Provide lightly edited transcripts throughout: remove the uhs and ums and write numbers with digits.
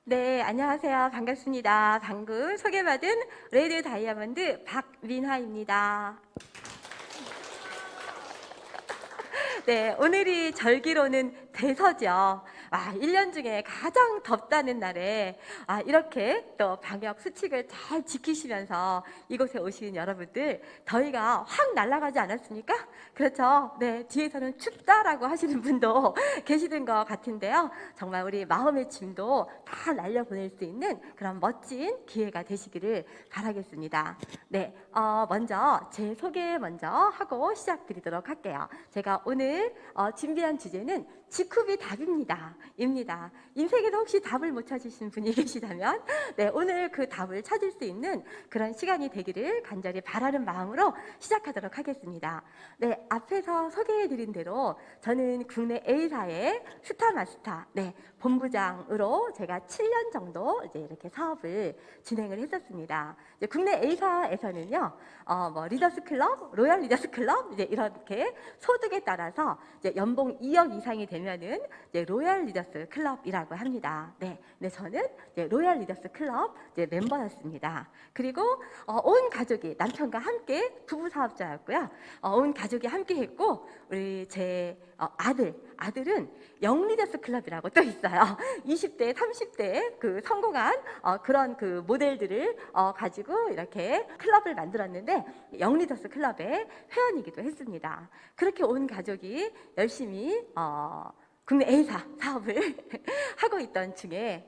네, 안녕하세요. 반갑습니다. 방금 소개받은 레드 다이아몬드 박민화입니다. 네, 오늘이 절기로는 대서죠. 1년 중에 가장 덥다는 날에 이렇게 또 방역 수칙을 잘 지키시면서 이곳에 오신 여러분들 더위가 확 날아가지 않았습니까? 그렇죠. 네, 뒤에서는 춥다라고 하시는 분도 계시는 것 같은데요. 정말 우리 마음의 짐도 다 날려보낼 수 있는 그런 멋진 기회가 되시기를 바라겠습니다. 네, 먼저 제 소개 먼저 하고 시작드리도록 할게요. 제가 오늘 준비한 주제는 지쿠비 답입니다. 인생에서 혹시 답을 못 찾으신 분이 계시다면 네, 오늘 그 답을 찾을 수 있는 그런 시간이 되기를 간절히 바라는 마음으로 시작하도록 하겠습니다. 네, 앞에서 소개해드린 대로 저는 국내 A사의 스타마스터 본부장으로 제가 7년 정도 이제 이렇게 사업을 진행을 했었습니다. 이제 국내 A사에서는요, 리더스 클럽, 로얄 리더스 클럽 이제 이렇게 소득에 따라서 이제 연봉 2억 이상이 되면은 이제 로얄 리더스 클럽이라고 합니다. 네, 저는 이제 로얄 리더스 클럽 이제 멤버였습니다. 그리고 온 가족이 남편과 함께 부부 사업자였고요. 온 가족이 함께 했고 우리 제 아들은 영 리더스 클럽이라고 또 있어요. 20대, 30대 그 성공한 그런 그 모델들을 가지고 이렇게 클럽을 만들었는데 영 리더스 클럽의 회원이기도 했습니다. 그렇게 온 가족이 열심히 국내 A사 사업을 하고 있던 중에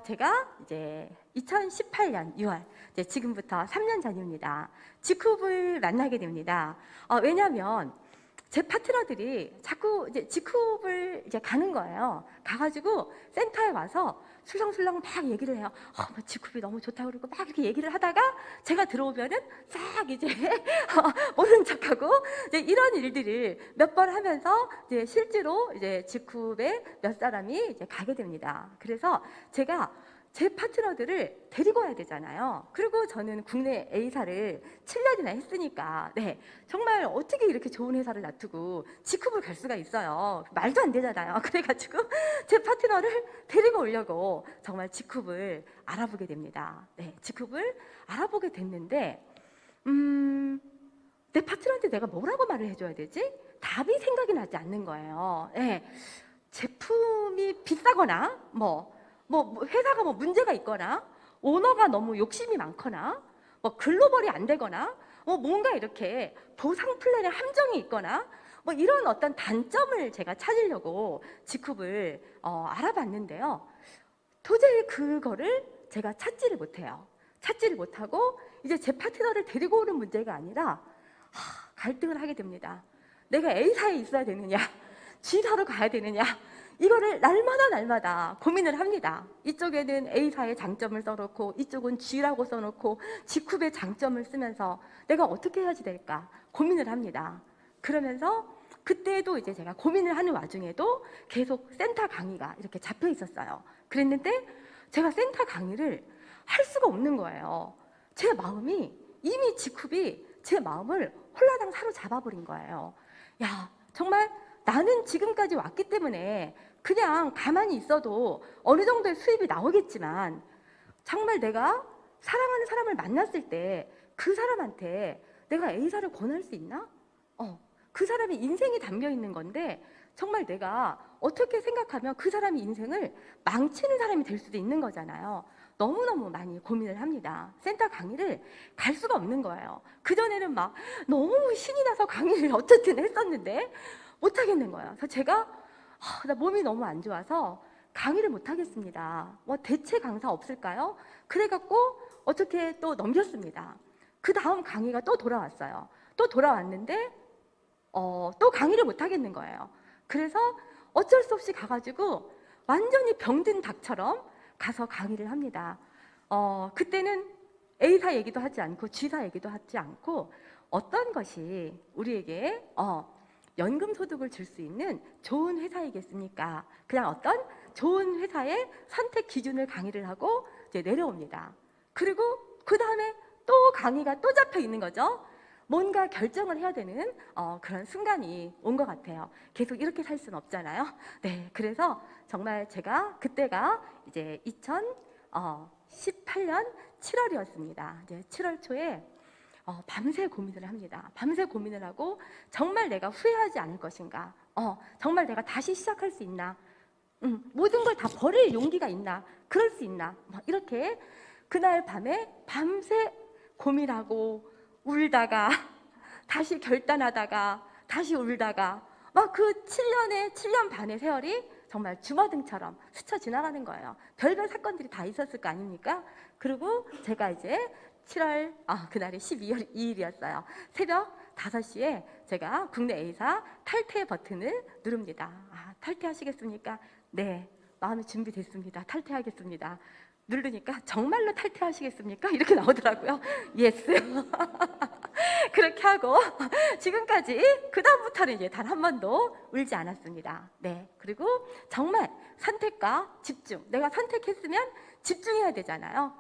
제가 이제 2018년 6월 이제 지금부터 3년 전입니다. 지쿱을 만나게 됩니다. 왜냐하면 제 파트너들이 자꾸 이제 지쿱을 이제 가는 거예요. 가가지고 센터에 와서 술렁술렁 막 얘기를 해요. 지쿱이 너무 좋다고 그러고 막 이렇게 얘기를 하다가 제가 들어오면은 싹 이제 모른 척하고 이제 이런 일들을 몇 번 하면서 이제 실제로 이제 지쿱에 몇 사람이 이제 가게 됩니다. 그래서 제가 제 파트너들을 데리고 와야 되잖아요. 그리고 저는 국내 A사를 7년이나 했으니까 정말 어떻게 이렇게 좋은 회사를 놔두고 지쿱을 갈 수가 있어요. 말도 안 되잖아요. 그래가지고 제 파트너를 데리고 오려고 정말 지쿱을 알아보게 됩니다. 지쿱을 알아보게 됐는데 내 파트너한테 내가 뭐라고 말을 해줘야 되지? 답이 생각이 나지 않는 거예요. 제품이 비싸거나 회사가 문제가 있거나 오너가 너무 욕심이 많거나 글로벌이 안 되거나 뭔가 이렇게 보상 플랜에 함정이 있거나 이런 어떤 단점을 제가 찾으려고 지쿱을 알아봤는데요. 도저히 그거를 제가 찾지를 못해요. 찾지를 못하고 이제 제 파트너를 데리고 오는 문제가 아니라 갈등을 하게 됩니다. 내가 A사에 있어야 되느냐 G사로 가야 되느냐 이거를 날마다 고민을 합니다. 이쪽에는 A사의 장점을 써놓고 이쪽은 G라고 써놓고 지쿱의 장점을 쓰면서 내가 어떻게 해야지 될까 고민을 합니다. 그러면서 그때도 이제 제가 고민을 하는 와중에도 계속 센터 강의가 이렇게 잡혀 있었어요. 그랬는데 제가 센터 강의를 할 수가 없는 거예요. 제 마음이 이미 지쿱이 제 마음을 홀라당 사로잡아 버린 거예요. 야, 정말 나는 지금까지 왔기 때문에 그냥 가만히 있어도 어느 정도의 수입이 나오겠지만 정말 내가 사랑하는 사람을 만났을 때 그 사람한테 내가 A사를 권할 수 있나? 그 사람의 인생이 담겨 있는 건데 정말 내가 어떻게 생각하면 그 사람의 인생을 망치는 사람이 될 수도 있는 거잖아요. 너무너무 많이 고민을 합니다. 센터 강의를 갈 수가 없는 거예요. 그전에는 막 너무 신이 나서 강의를 어쨌든 했었는데 못 하겠는 거예요. 그래서 제가 나 몸이 너무 안 좋아서 강의를 못 하겠습니다. 대체 강사 없을까요? 그래갖고 어떻게 또 넘겼습니다. 그 다음 강의가 또 돌아왔어요. 또 돌아왔는데 또 강의를 못 하겠는 거예요. 그래서 어쩔 수 없이 가가지고 완전히 병든 닭처럼 가서 강의를 합니다. 그때는 A사 얘기도 하지 않고 G사 얘기도 하지 않고 어떤 것이 우리에게 연금 소득을 줄 수 있는 좋은 회사이겠습니까? 그냥 어떤 좋은 회사의 선택 기준을 강의를 하고 이제 내려옵니다. 그리고 그 다음에 또 강의가 또 잡혀 있는 거죠. 뭔가 결정을 해야 되는 그런 순간이 온 것 같아요. 계속 이렇게 살 수는 없잖아요. 네, 그래서 정말 제가 그때가 이제 2018년 7월이었습니다. 이제 7월 초에 밤새 고민을 합니다. 밤새 고민을 하고 정말 내가 후회하지 않을 것인가? 정말 내가 다시 시작할 수 있나? 모든 걸 다 버릴 용기가 있나? 그럴 수 있나? 이렇게 그날 밤에 밤새 고민하고 울다가 다시 결단하다가 다시 울다가 막 그 7년 반의 세월이 정말 주마등처럼 스쳐 지나가는 거예요. 별별 사건들이 다 있었을 거 아닙니까? 그리고 제가 이제 7월 그날이 12월 2일이었어요. 새벽 5시에 제가 국내 A사 탈퇴 버튼을 누릅니다. 탈퇴하시겠습니까? 네, 마음이 준비됐습니다. 탈퇴하겠습니다. 누르니까 정말로 탈퇴하시겠습니까? 이렇게 나오더라고요. 예스. 그렇게 하고 지금까지 그 다음부터는 이제 단 한 번도 울지 않았습니다. 네, 그리고 정말 선택과 집중. 내가 선택했으면 집중해야 되잖아요.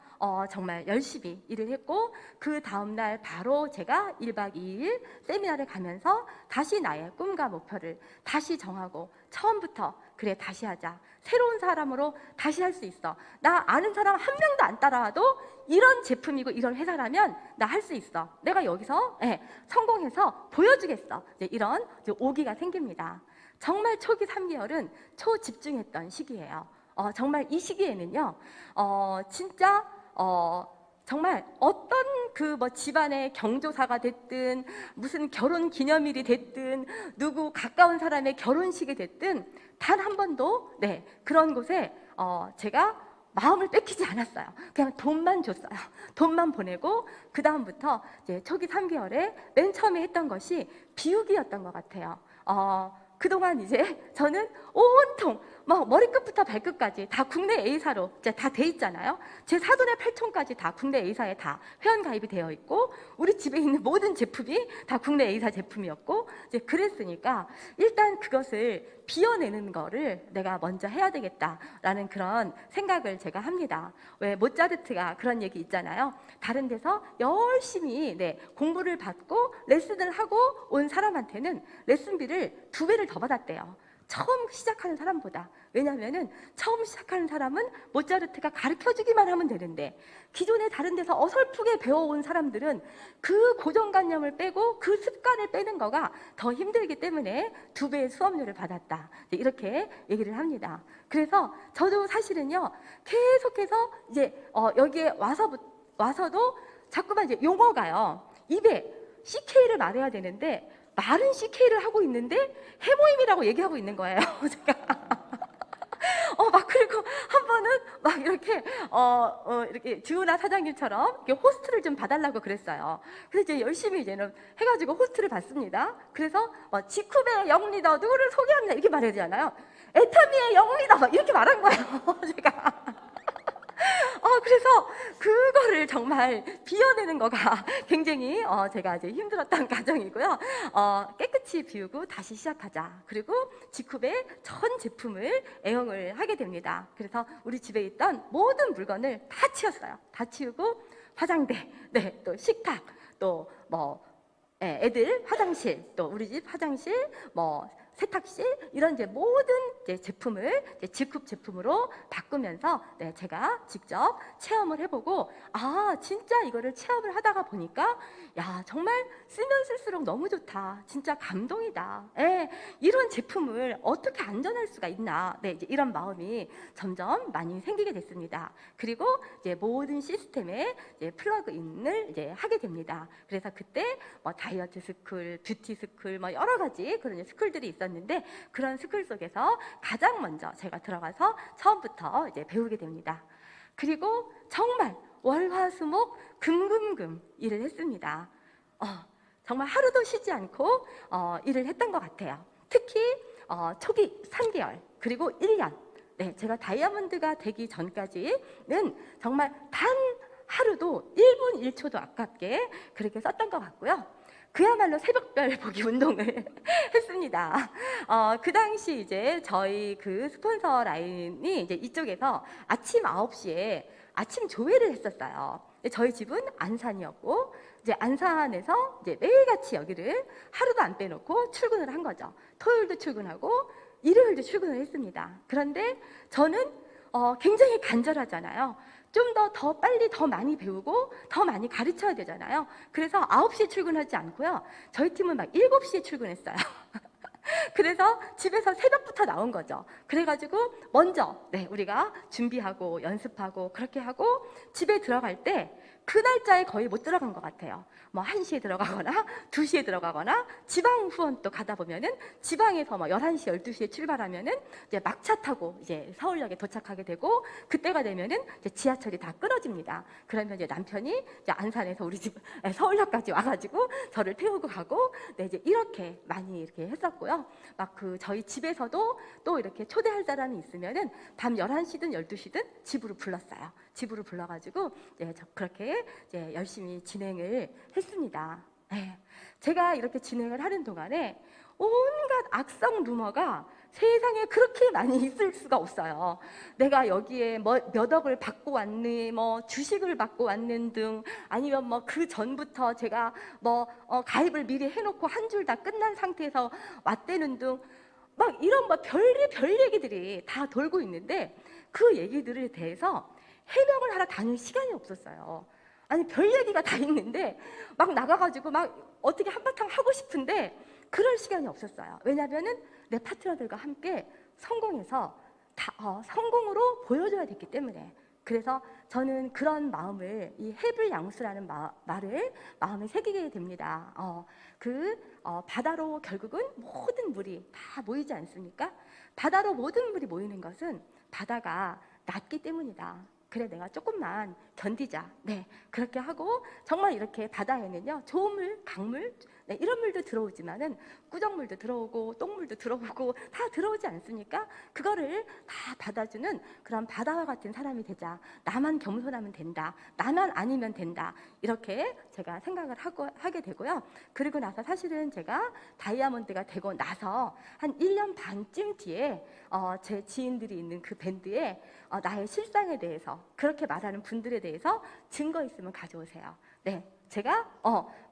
정말 열심히 일을 했고 그 다음날 바로 제가 1박 2일 세미나를 가면서 다시 나의 꿈과 목표를 다시 정하고 처음부터 그래 다시 하자. 새로운 사람으로 다시 할 수 있어. 나 아는 사람 한 명도 안 따라와도 이런 제품이고 이런 회사라면 나 할 수 있어. 내가 여기서 성공해서 보여주겠어. 이제 이런 오기가 생깁니다. 정말 초기 3개월은 초집중했던 시기예요. 정말 이 시기에는요, 진짜 정말 어떤 그 뭐 집안의 경조사가 됐든 무슨 결혼 기념일이 됐든 누구 가까운 사람의 결혼식이 됐든 단 한 번도 그런 곳에 제가 마음을 뺏기지 않았어요. 그냥 돈만 줬어요. 돈만 보내고 그 다음부터 이제 초기 3개월에 맨 처음에 했던 것이 비우기였던 것 같아요. 그동안 이제 저는 온통 머리끝부터 발끝까지 다 국내 A사로 이제 다 돼 있잖아요. 제 사돈의 팔촌까지 다 국내 A사에 다 회원 가입이 되어 있고 우리 집에 있는 모든 제품이 다 국내 A사 제품이었고 이제 그랬으니까 일단 그것을 비워내는 거를 내가 먼저 해야 되겠다라는 그런 생각을 제가 합니다. 왜 모차르트가 그런 얘기 있잖아요. 다른 데서 열심히 공부를 받고 레슨을 하고 온 사람한테는 레슨비를 2배를 더 받았대요. 처음 시작하는 사람보다. 왜냐하면은 처음 시작하는 사람은 모차르트가 가르쳐주기만 하면 되는데 기존에 다른 데서 어설프게 배워온 사람들은 그 고정관념을 빼고 그 습관을 빼는 거가 더 힘들기 때문에 2배의 수업료를 받았다. 이렇게 얘기를 합니다. 그래서 저도 사실은요 계속해서 이제 여기에 와서도 자꾸만 이제 용어가요. 입에 CK를 말해야 되는데 말은 CK를 하고 있는데 해모임이라고 얘기하고 있는 거예요. 제가 막 그리고 한 번은 막 이렇게 이렇게 주은아 사장님처럼 이렇게 호스트를 좀 봐달라고 그랬어요. 그래서 이제 열심히 이제는 해가지고 호스트를 받습니다. 그래서 지쿠베의 영리더 누구를 소개합니다 이렇게 말해야 되잖아요. 애터미의 영리더 막 이렇게 말한 거예요. 제가. 그래서 그거를 정말 비워내는 거가 굉장히 제가 이제 힘들었던 과정이고요. 깨끗이 비우고 다시 시작하자. 그리고 지쿱의 전 제품을 애용을 하게 됩니다. 그래서 우리 집에 있던 모든 물건을 다 치웠어요. 다 치우고 화장대, 또 식탁, 또 애들 화장실, 또 우리 집 화장실, 세탁실 이런 이제 모든 이제 제품을 이제 지쿱 제품으로 바꾸면서 제가 직접 체험을 해보고 진짜 이거를 체험을 하다가 보니까 야 정말 쓰면 쓸수록 너무 좋다. 진짜 감동이다. 이런 제품을 어떻게 안전할 수가 있나. 이제 이런 마음이 점점 많이 생기게 됐습니다. 그리고 이제 모든 시스템에 이제 플러그인을 이제 하게 됩니다. 그래서 그때 다이어트 스쿨, 뷰티 스쿨 여러 가지 그런 스쿨들이 있었는데 그런 스쿨 속에서 가장 먼저 제가 들어가서 처음부터 이제 배우게 됩니다. 그리고 정말 월화수목 금금금 일을 했습니다. 정말 하루도 쉬지 않고 일을 했던 것 같아요. 특히 초기 3개월 그리고 1년 제가 다이아몬드가 되기 전까지는 정말 단 하루도 1분 1초도 아깝게 그렇게 썼던 것 같고요. 그야말로 새벽별 보기 운동을 했습니다. 그 당시 이제 저희 그 스폰서 라인이 이제 이쪽에서 아침 9시에 아침 조회를 했었어요. 저희 집은 안산이었고, 이제 안산에서 이제 매일같이 여기를 하루도 안 빼놓고 출근을 한 거죠. 토요일도 출근하고 일요일도 출근을 했습니다. 그런데 저는 굉장히 간절하잖아요. 좀 더 빨리 더 많이 배우고 더 많이 가르쳐야 되잖아요. 그래서 9시에 출근하지 않고요. 저희 팀은 막 7시에 출근했어요. 그래서 집에서 새벽부터 나온 거죠. 그래가지고 먼저 우리가 준비하고 연습하고 그렇게 하고 집에 들어갈 때 그 날짜에 거의 못 들어간 것 같아요. 뭐 1시에 들어가거나 2시에 들어가거나 지방 후원 또 가다 보면은 지방에서 뭐 11시, 12시에 출발하면은 이제 막차 타고 이제 서울역에 도착하게 되고 그때가 되면은 이제 지하철이 다 끊어집니다. 그러면 이제 남편이 이제 안산에서 우리 집 서울역까지 와가지고 저를 태우고 가고 이제 이렇게 많이 이렇게 했었고요. 막 그 저희 집에서도 또 이렇게 초대할 사람이 있으면은 밤 11시든 12시든 집으로 불렀어요. 집으로 불러가지고 그렇게 이제 열심히 진행을 했습니다. 제가 이렇게 진행을 하는 동안에 온갖 악성 루머가 세상에 그렇게 많이 있을 수가 없어요. 내가 여기에 뭐 몇 억을 받고 왔니, 뭐 주식을 받고 왔는 등, 아니면 뭐 그 전부터 제가 뭐 가입을 미리 해놓고 한 줄 다 끝난 상태에서 왔다는 등, 막 이런 뭐 별 얘기들이 다 돌고 있는데 그 얘기들에 대해서 해명을 하러 다닐 시간이 없었어요. 아니 별 얘기가 다 있는데 막 나가가지고 막 어떻게 한바탕 하고 싶은데 그럴 시간이 없었어요. 왜냐하면은 내 파트너들과 함께 성공해서 성공으로 보여줘야 됐기 때문에. 그래서 저는 그런 마음을, 이 해불 양수라는 말을 마음에 새기게 됩니다. 바다로 결국은 모든 물이 다 모이지 않습니까? 바다로 모든 물이 모이는 것은 바다가 낮기 때문이다. 그래, 내가 조금만 견디자. 그렇게 하고 정말 이렇게 바다에는요, 좋은 물, 강물, 이런 물도 들어오지만은 꾸정물도 들어오고 똥물도 들어오고 다 들어오지 않습니까? 그거를 다 받아주는 그런 바다와 같은 사람이 되자. 나만 겸손하면 된다. 나만 아니면 된다. 이렇게 제가 생각을 하게 되고요. 그리고 나서 사실은 제가 다이아몬드가 되고 나서 한 1년 반쯤 뒤에 제 지인들이 있는 그 밴드에 나의 실상에 대해서 그렇게 말하는 분들에 대해서 증거 있으면 가져오세요. 제가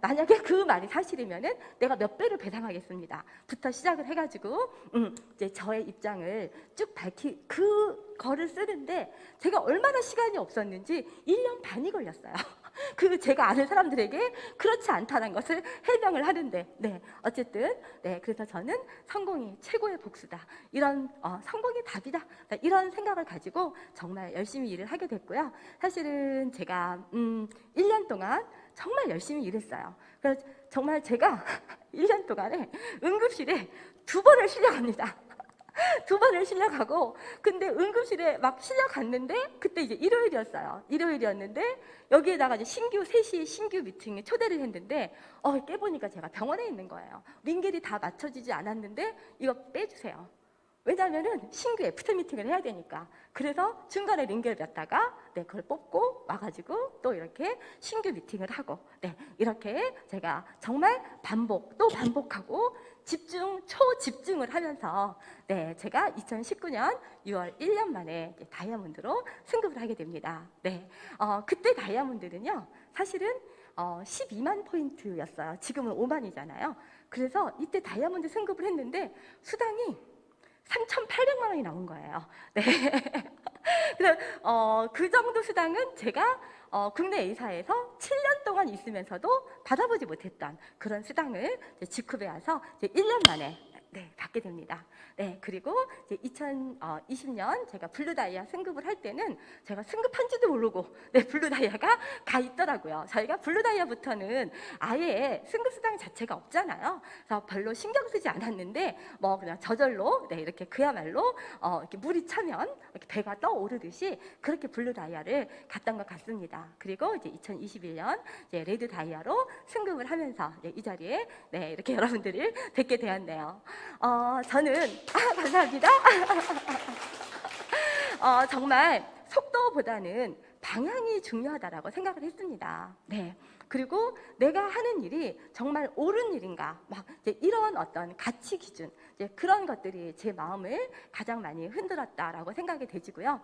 만약에 그 말이 사실이면은 내가 몇 배를 배상하겠습니다. 부터 시작을 해가지고 이제 저의 입장을 쭉 그거를 쓰는데 제가 얼마나 시간이 없었는지 1년 반이 걸렸어요. 그 제가 아는 사람들에게 그렇지 않다는 것을 해명을 하는데 어쨌든 그래서 저는 성공이 최고의 복수다. 이런 성공이 답이다. 이런 생각을 가지고 정말 열심히 일을 하게 됐고요. 사실은 제가 1년 동안 정말 열심히 일했어요. 그래서 정말 제가 1년 동안에 응급실에 2번을 실려갑니다. 2번을 실려가고, 근데 응급실에 막 실려갔는데 그때 이제 일요일이었어요. 일요일이었는데 여기에다가 이제 3시 신규 미팅에 초대를 했는데 깨보니까 제가 병원에 있는 거예요. 링겔이 다 맞춰지지 않았는데 이거 빼주세요. 왜냐하면은 신규 애프터 미팅을 해야 되니까. 그래서 중간에 링겔 렸다가 그걸 뽑고 와가지고 또 이렇게 신규 미팅을 하고 이렇게 제가 정말 또 반복하고 초집중을 하면서 제가 2019년 6월 1년 만에 다이아몬드로 승급을 하게 됩니다. 그때 다이아몬드는요, 사실은 12만 포인트였어요. 지금은 5만이잖아요. 그래서 이때 다이아몬드 승급을 했는데 수당이 3,800만 원이 나온 거예요. 그래서 그 정도 수당은 제가 국내 A사에서 7년 동안 있으면서도 받아보지 못했던 그런 수당을 직후에 와서 1년 만에 받게 됩니다. 그리고 이제 2020년 제가 블루다이아 승급을 할 때는 제가 승급한지도 모르고 블루다이아가 가 있더라고요. 저희가 블루다이아부터는 아예 승급수당 자체가 없잖아요. 그래서 별로 신경 쓰지 않았는데 뭐 그냥 저절로 이렇게 그야말로 이렇게 물이 차면 이렇게 배가 떠오르듯이 그렇게 블루다이아를 갔던 것 같습니다. 그리고 이제 2021년 이제 레드다이아로 승급을 하면서 이 자리에 이렇게 여러분들을 뵙게 되었네요. 저는 감사합니다. 정말 속도보다는 방향이 중요하다라고 생각을 했습니다. 그리고 내가 하는 일이 정말 옳은 일인가, 막 이제 이런 어떤 가치 기준, 이제 그런 것들이 제 마음을 가장 많이 흔들었다라고 생각이 되지고요.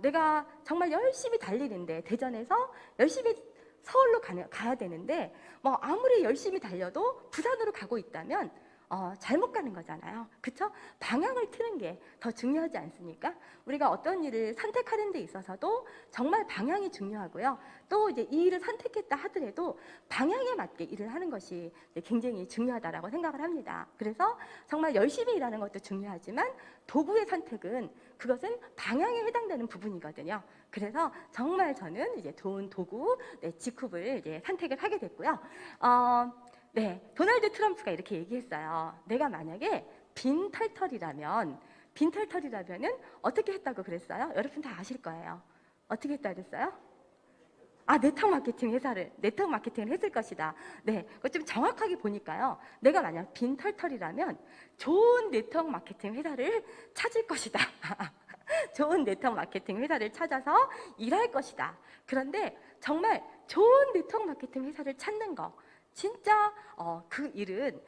내가 정말 열심히 달리는데, 대전에서 열심히 서울로 가야 되는데, 뭐 아무리 열심히 달려도 부산으로 가고 있다면 잘못 가는 거잖아요. 그쵸? 방향을 트는 게 더 중요하지 않습니까? 우리가 어떤 일을 선택하는 데 있어서도 정말 방향이 중요하고요. 또 이제 이 일을 선택했다 하더라도 방향에 맞게 일을 하는 것이 굉장히 중요하다라고 생각을 합니다. 그래서 정말 열심히 일하는 것도 중요하지만 도구의 선택은 그것은 방향에 해당되는 부분이거든요. 그래서 정말 저는 이제 좋은 도구, 직후를 이제 선택을 하게 됐고요. 네, 도널드 트럼프가 이렇게 얘기했어요. 내가 만약에 빈털털이라면은 어떻게 했다고 그랬어요? 여러분 다 아실 거예요. 어떻게 했다고 그랬어요? 네트워크 마케팅을 했을 것이다. 네, 그거 좀 정확하게 보니까요. 내가 만약 빈털털이라면 좋은 네트워크 마케팅 회사를 찾을 것이다. 좋은 네트워크 마케팅 회사를 찾아서 일할 것이다. 그런데 정말 좋은 네트워크 마케팅 회사를 찾는 거, 진짜 그 일은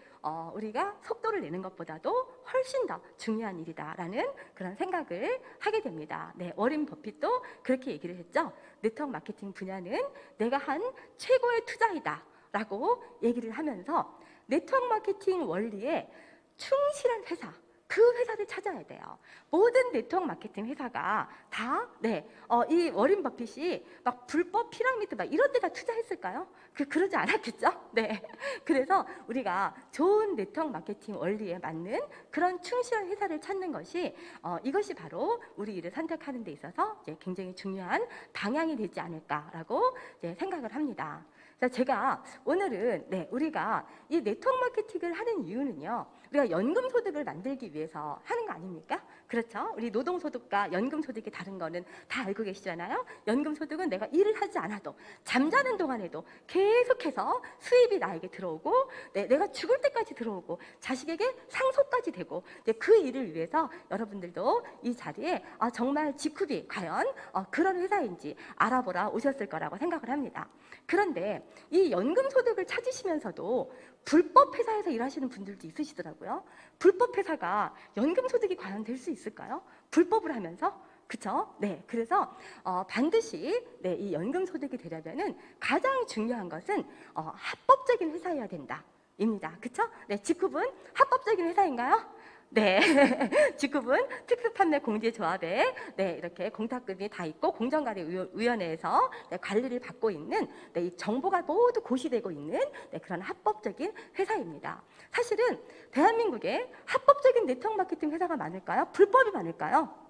우리가 속도를 내는 것보다도 훨씬 더 중요한 일이다라는 그런 생각을 하게 됩니다. 네, 워렌 버핏도 그렇게 얘기를 했죠. 네트워크 마케팅 분야는 내가 한 최고의 투자이다라고 얘기를 하면서 네트워크 마케팅 원리에 충실한 회사, 그 회사를 찾아야 돼요. 모든 네트워크 마케팅 회사가 다, 이 워렌 버핏이 막 불법 피라미드 막 이런 데다 투자했을까요? 그러지 않았겠죠? 네. 그래서 우리가 좋은 네트워크 마케팅 원리에 맞는 그런 충실한 회사를 찾는 것이 이것이 바로 우리 일을 선택하는 데 있어서 이제 굉장히 중요한 방향이 되지 않을까라고 이제 생각을 합니다. 제가 오늘은 우리가 이 네트워크 마케팅을 하는 이유는요, 우리가 연금 소득을 만들기 위해서 하는 거 아닙니까? 그렇죠? 우리 노동 소득과 연금 소득이 다른 거는 다 알고 계시잖아요. 연금 소득은 내가 일을 하지 않아도 잠자는 동안에도 계속해서 수입이 나에게 들어오고, 내가 죽을 때까지 들어오고, 자식에게 상속까지 되고, 그 일을 위해서 여러분들도 이 자리에 정말 지쿰이 과연 그런 회사인지 알아보러 오셨을 거라고 생각을 합니다. 그런데 이 연금 소득을 찾으시면서도 불법 회사에서 일하시는 분들도 있으시더라고요. 불법 회사가 연금 소득이 과연 될 수 있을까요? 불법을 하면서? 그쵸? 네. 그래서 반드시 이 연금 소득이 되려면은 가장 중요한 것은 합법적인 회사여야 된다. 입니다. 그쵸? 네. 지쿰은 합법적인 회사인가요? 네, 지쿰은 특수판매공제조합에 이렇게 공탁금이 다 있고 공정거래위원회에서 관리를 받고 있는 이 정보가 모두 고시되고 있는 그런 합법적인 회사입니다. 사실은 대한민국에 합법적인 네트워크 마케팅 회사가 많을까요? 불법이 많을까요?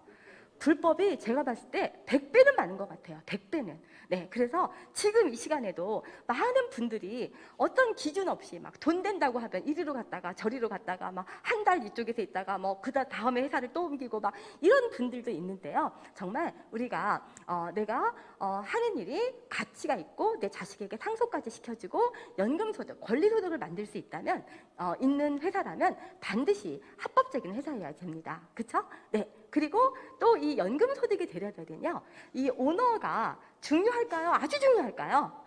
불법이 제가 봤을 때 100배는 많은 것 같아요. 100배는. 네, 그래서 지금 이 시간에도 많은 분들이 어떤 기준 없이 막 돈 된다고 하면 이리로 갔다가 저리로 갔다가 막 한 달 이쪽에서 있다가 뭐 다음에 회사를 또 옮기고 막 이런 분들도 있는데요. 정말 우리가 내가 하는 일이 가치가 있고 내 자식에게 상속까지 시켜주고 연금소득, 권리소득을 만들 수 있다면 있는 회사라면 반드시 합법적인 회사여야 됩니다. 그렇죠? 네. 그리고 또 이 연금 소득이 되려면요, 이 오너가 중요할까요? 아주 중요할까요?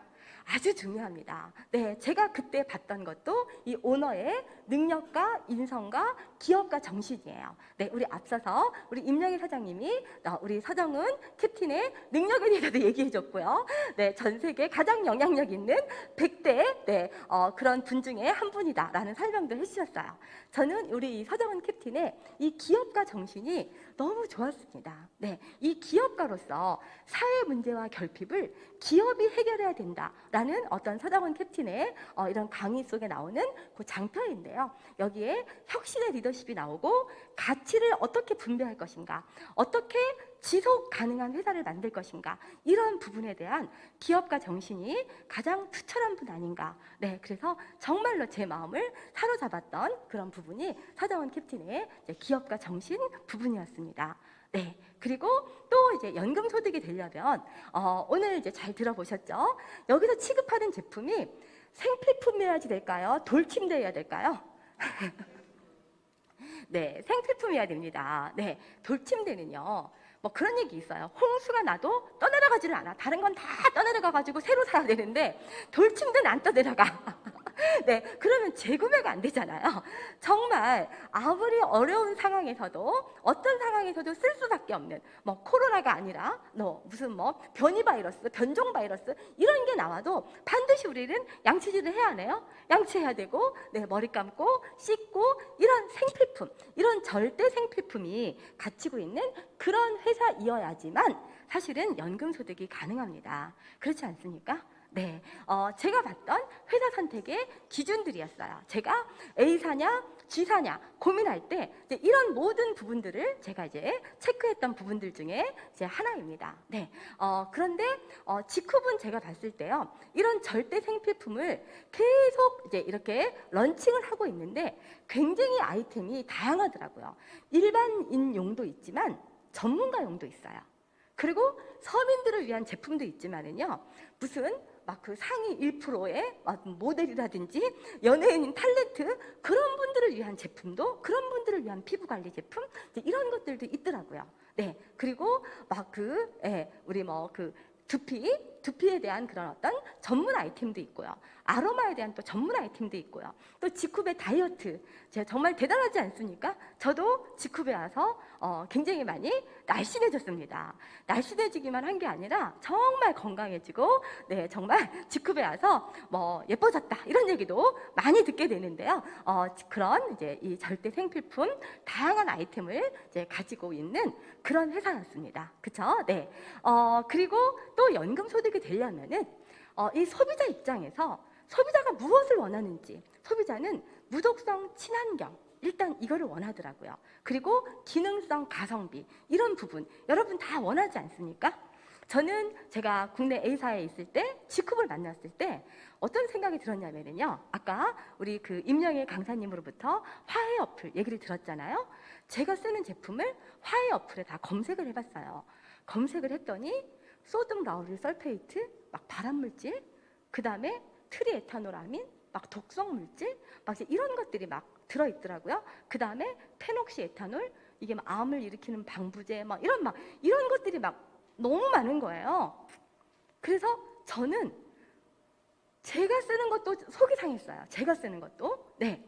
아주 중요합니다. 네, 제가 그때 봤던 것도 이 오너의 능력과 인성과 기업가 정신이에요. 네, 우리 앞서서 우리 임영희 사장님이 우리 서정은 캡틴의 능력에 대해서도 얘기해줬고요. 네, 전 세계 가장 영향력 있는 100대 그런 분 중에 한 분이다라는 설명도 해주셨어요. 저는 우리 서정은 캡틴의 이 기업가 정신이 너무 좋았습니다. 네, 이 기업가로서 사회 문제와 결핍을 기업이 해결해야 된다라는 어떤 서정은 캡틴의 이런 강의 속에 나오는 그 장표인데요. 여기에 혁신의 리더십이 나오고 가치를 어떻게 분배할 것인가, 어떻게 지속 가능한 회사를 만들 것인가, 이런 부분에 대한 기업가 정신이 가장 투철한 분 아닌가. 네, 그래서 정말로 제 마음을 사로잡았던 그런 부분이 서정은 캡틴의 기업가 정신 부분이었습니다. 네, 그리고 또 이제 연금 소득이 되려면 오늘 이제 잘 들어보셨죠? 여기서 취급하는 제품이 생필품이어야지 될까요? 돌침대여야 될까요? 네, 생필품이어야 됩니다. 네, 돌침대는요, 뭐 그런 얘기 있어요. 홍수가 나도 떠내려가지를 않아. 다른 건 다 떠내려가가지고 새로 사야 되는데 돌침대는 안 떠내려가. 네, 그러면 재구매가 안 되잖아요. 정말 아무리 어려운 상황에서도 어떤 상황에서도 쓸 수밖에 없는 뭐 코로나가 아니라 무슨 뭐 변이 바이러스, 변종 바이러스 이런 게 나와도 반드시 우리는 양치질을 해야 하네요. 양치해야 되고, 네, 머리 감고 씻고 이런 생필품, 이런 절대 생필품이 갖추고 있는 그런 회사이어야지만 사실은 연금 소득이 가능합니다. 그렇지 않습니까? 네, 제가 봤던 회사 선택의 기준들이었어요. 제가 A사냐, G사냐 고민할 때 이제 이런 모든 부분들을 제가 이제 체크했던 부분들 중에 이제 하나입니다. 네, 그런데 직후분 제가 봤을 때요, 이런 절대 생필품을 계속 이제 이렇게 런칭을 하고 있는데 굉장히 아이템이 다양하더라고요. 일반인용도 있지만 전문가용도 있어요. 그리고 서민들을 위한 제품도 있지만은요, 무슨 막 그 상위 1%의 모델이라든지 연예인 탤런트 그런 분들을 위한 제품도, 그런 분들을 위한 피부 관리 제품 이런 것들도 있더라고요. 네, 그리고 막 우리 뭐 그 두피에 대한 그런 어떤 전문 아이템도 있고요. 아로마에 대한 또 전문 아이템도 있고요. 또 지쿠베 다이어트, 제가 정말 대단하지 않습니까? 저도 지쿠베 와서 굉장히 많이 날씬해졌습니다. 날씬해지기만 한 게 아니라 정말 건강해지고, 네, 정말 지쿠베 와서 뭐 예뻐졌다 이런 얘기도 많이 듣게 되는데요. 그런 이제 이 절대 생필품 다양한 아이템을 이제 가지고 있는 그런 회사였습니다. 그렇죠? 네. 그리고 또 연금 소득이 되려면은 이 소비자 입장에서 소비자가 무엇을 원하는지, 소비자는 무독성 친환경 일단 이거를 원하더라고요. 그리고 기능성 가성비 이런 부분 여러분 다 원하지 않습니까? 저는 제가 국내 A사에 있을 때 직급을 만났을 때 어떤 생각이 들었냐면요, 아까 우리 그 임영애 강사님으로부터 화해 어플 얘기를 들었잖아요. 제가 쓰는 제품을 화해 어플에 다 검색을 해봤어요. 검색을 했더니 소듐 라우릴 설페이트, 막 발암물질, 그 다음에 트리에타노라민, 막 독성 물질, 막 이런 것들이 막 들어있더라고요. 그 다음에 페녹시 에탄올, 이게 막 암을 일으키는 방부제, 막 이런 것들이 막 너무 많은 거예요. 그래서 저는 제가 쓰는 것도 속이 상했어요. 제가 쓰는 것도. 네.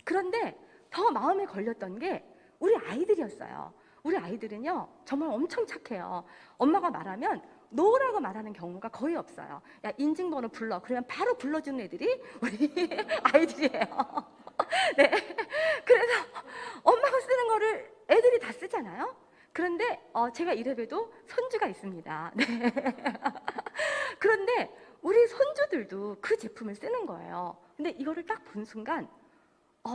그런데 더 마음에 걸렸던 게 우리 아이들이었어요. 우리 아이들은요, 정말 엄청 착해요. 엄마가 말하면 노라고 말하는 경우가 거의 없어요. 야, 인증번호 불러. 그러면 바로 불러주는 애들이 우리 아이들이에요. 네. 그래서 엄마가 쓰는 거를 애들이 다 쓰잖아요. 그런데 제가 이래봬도 손주가 있습니다. 네. 그런데 우리 손주들도 그 제품을 쓰는 거예요. 근데 이거를 딱 본 순간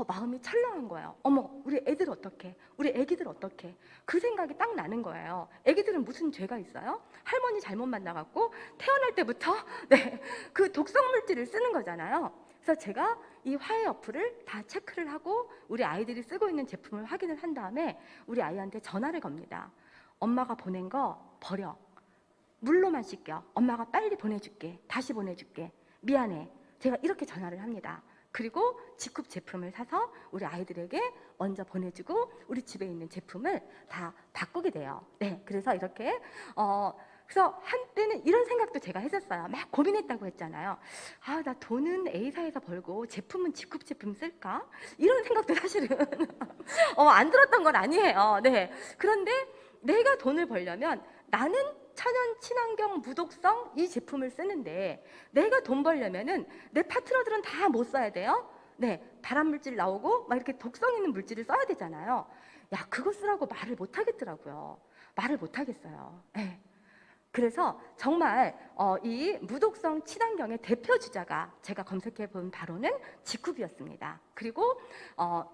마음이 철렁한 거예요. 어머, 우리 애들 어떡해? 우리 애기들 어떡해? 그 생각이 딱 나는 거예요. 애기들은 무슨 죄가 있어요? 할머니 잘못 만나갖고 태어날 때부터 네, 그 독성 물질을 쓰는 거잖아요. 그래서 제가 이 화해 어플을 다 체크를 하고 우리 아이들이 쓰고 있는 제품을 확인을 한 다음에 우리 아이한테 전화를 겁니다. 엄마가 보낸 거 버려. 물로만 씻겨. 엄마가 빨리 보내줄게. 다시 보내줄게. 미안해. 제가 이렇게 전화를 합니다. 그리고 직급 제품을 사서 우리 아이들에게 먼저 보내주고 우리 집에 있는 제품을 다 바꾸게 돼요. 네, 그래서 이렇게 그래서 한때는 이런 생각도 제가 했었어요. 막 고민했다고 했잖아요. 아, 나 돈은 A사에서 벌고 제품은 직급 제품 쓸까? 이런 생각도 사실은 안 들었던 건 아니에요. 네, 그런데 내가 돈을 벌려면 나는 천연 친환경 무독성 이 제품을 쓰는데 내가 돈 벌려면은 내 파트너들은 다 못 써야 돼요. 네, 발암물질 나오고 막 이렇게 독성 있는 물질을 써야 되잖아요. 야, 그거 쓰라고 말을 못 하겠더라고요. 말을 못 하겠어요. 네. 그래서 정말 이 무독성 친환경의 대표 주자가 제가 검색해 본 바로는 지쿠비였습니다. 그리고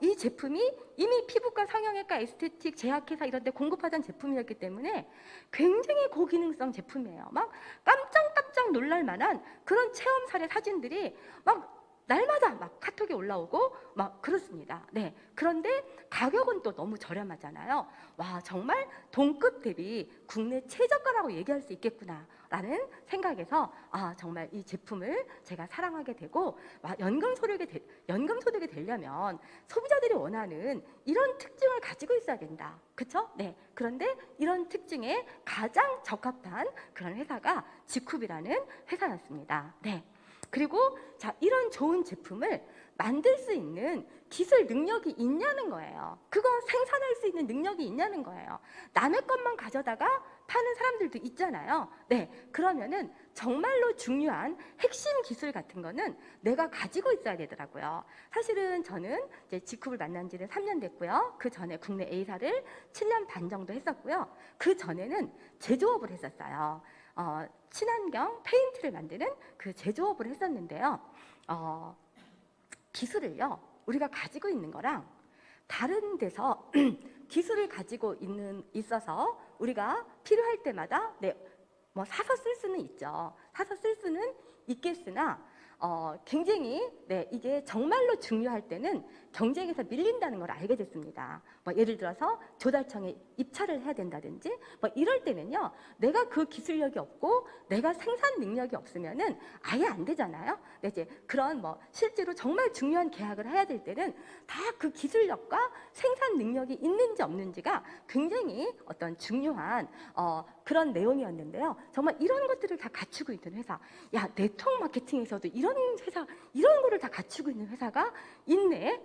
이 제품이 이미 피부과, 성형외과, 에스테틱, 제약회사 이런 데 공급하던 제품이었기 때문에 굉장히 고기능성 제품이에요. 막 깜짝깜짝 놀랄 만한 그런 체험 사례 사진들이 막 날마다 막 카톡이 올라오고 막 그렇습니다. 네. 그런데 가격은 또 너무 저렴하잖아요. 와, 정말 동급 대비 국내 최저가라고 얘기할 수 있겠구나라는 생각에서 정말 이 제품을 제가 사랑하게 되고, 연금 소득이 되려면 소비자들이 원하는 이런 특징을 가지고 있어야 된다. 그렇죠? 네. 그런데 이런 특징에 가장 적합한 그런 회사가 지쿱이라는 회사였습니다. 네. 그리고 자, 이런 좋은 제품을 만들 수 있는 기술 능력이 있냐는 거예요. 그거 생산할 수 있는 능력이 있냐는 거예요. 남의 것만 가져다가 파는 사람들도 있잖아요. 네, 그러면은 정말로 중요한 핵심 기술 같은 거는 내가 가지고 있어야 되더라고요. 사실은 저는 이제 지쿱을 만난 지는 3년 됐고요. 그 전에 국내 A사를 7년 반 정도 했었고요. 그 전에는 제조업을 했었어요. 친환경 페인트를 만드는 그 제조업을 했었는데요. 기술을요, 우리가 가지고 있는 거랑 다른 데서 기술을 가지고 있어서 우리가 필요할 때마다 뭐 사서 쓸 수는 있죠. 사서 쓸 수는 있겠으나 굉장히 이게 정말로 중요할 때는 경쟁에서 밀린다는 걸 알게 됐습니다. 뭐 예를 들어서 조달청에 입찰을 해야 된다든지 뭐 이럴 때는요, 내가 그 기술력이 없고 내가 생산 능력이 없으면은 아예 안 되잖아요. 이제 그런 뭐 실제로 정말 중요한 계약을 해야 될 때는 다 그 기술력과 생산 능력이 있는지 없는지가 굉장히 어떤 중요한 그런 내용이었는데요. 정말 이런 것들을 다 갖추고 있는 회사, 야, 네트워크 마케팅에서도 이런 거를 다 갖추고 있는 회사가 있네.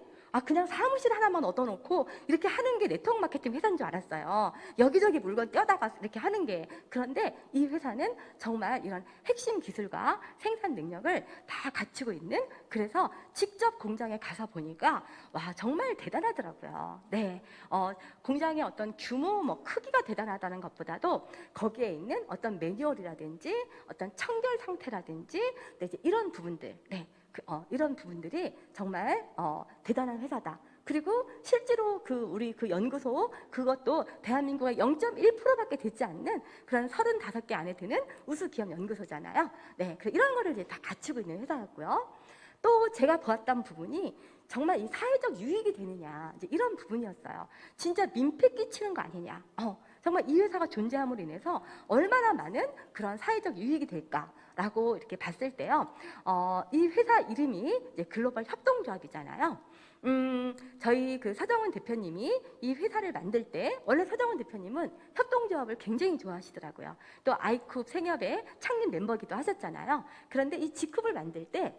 그냥 사무실 하나만 얻어놓고 이렇게 하는 게 네트워크 마케팅 회사인 줄 알았어요. 여기저기 물건 떼어다가 이렇게 하는 게. 그런데 이 회사는 정말 이런 핵심 기술과 생산 능력을 다 갖추고 있는, 그래서 직접 공장에 가서 보니까 와, 정말 대단하더라고요. 네, 공장의 어떤 규모, 뭐 크기가 대단하다는 것보다도 거기에 있는 어떤 매뉴얼이라든지 어떤 청결 상태라든지 이제 이런 부분들, 이런 부분들이 정말 대단한 회사다. 그리고 실제로 우리 그 연구소, 그것도 대한민국의 0.1%밖에 되지 않는 그런 35개 안에 드는 우수 기업 연구소잖아요. 네, 이런 거를 이제 다 갖추고 있는 회사였고요. 또 제가 보았던 부분이 정말 이 사회적 유익이 되느냐, 이제 이런 부분이었어요. 진짜 민폐 끼치는 거 아니냐. 정말 이 회사가 존재함으로 인해서 얼마나 많은 그런 사회적 유익이 될까라고 이렇게 봤을 때요. 이 회사 이름이 이제 글로벌 협동조합이잖아요. 저희 그 서정훈 대표님이 이 회사를 만들 때, 원래 서정훈 대표님은 협동조합을 굉장히 좋아하시더라고요. 또 아이쿱 생협의 창립 멤버기도 하셨잖아요. 그런데 이 지쿱을 만들 때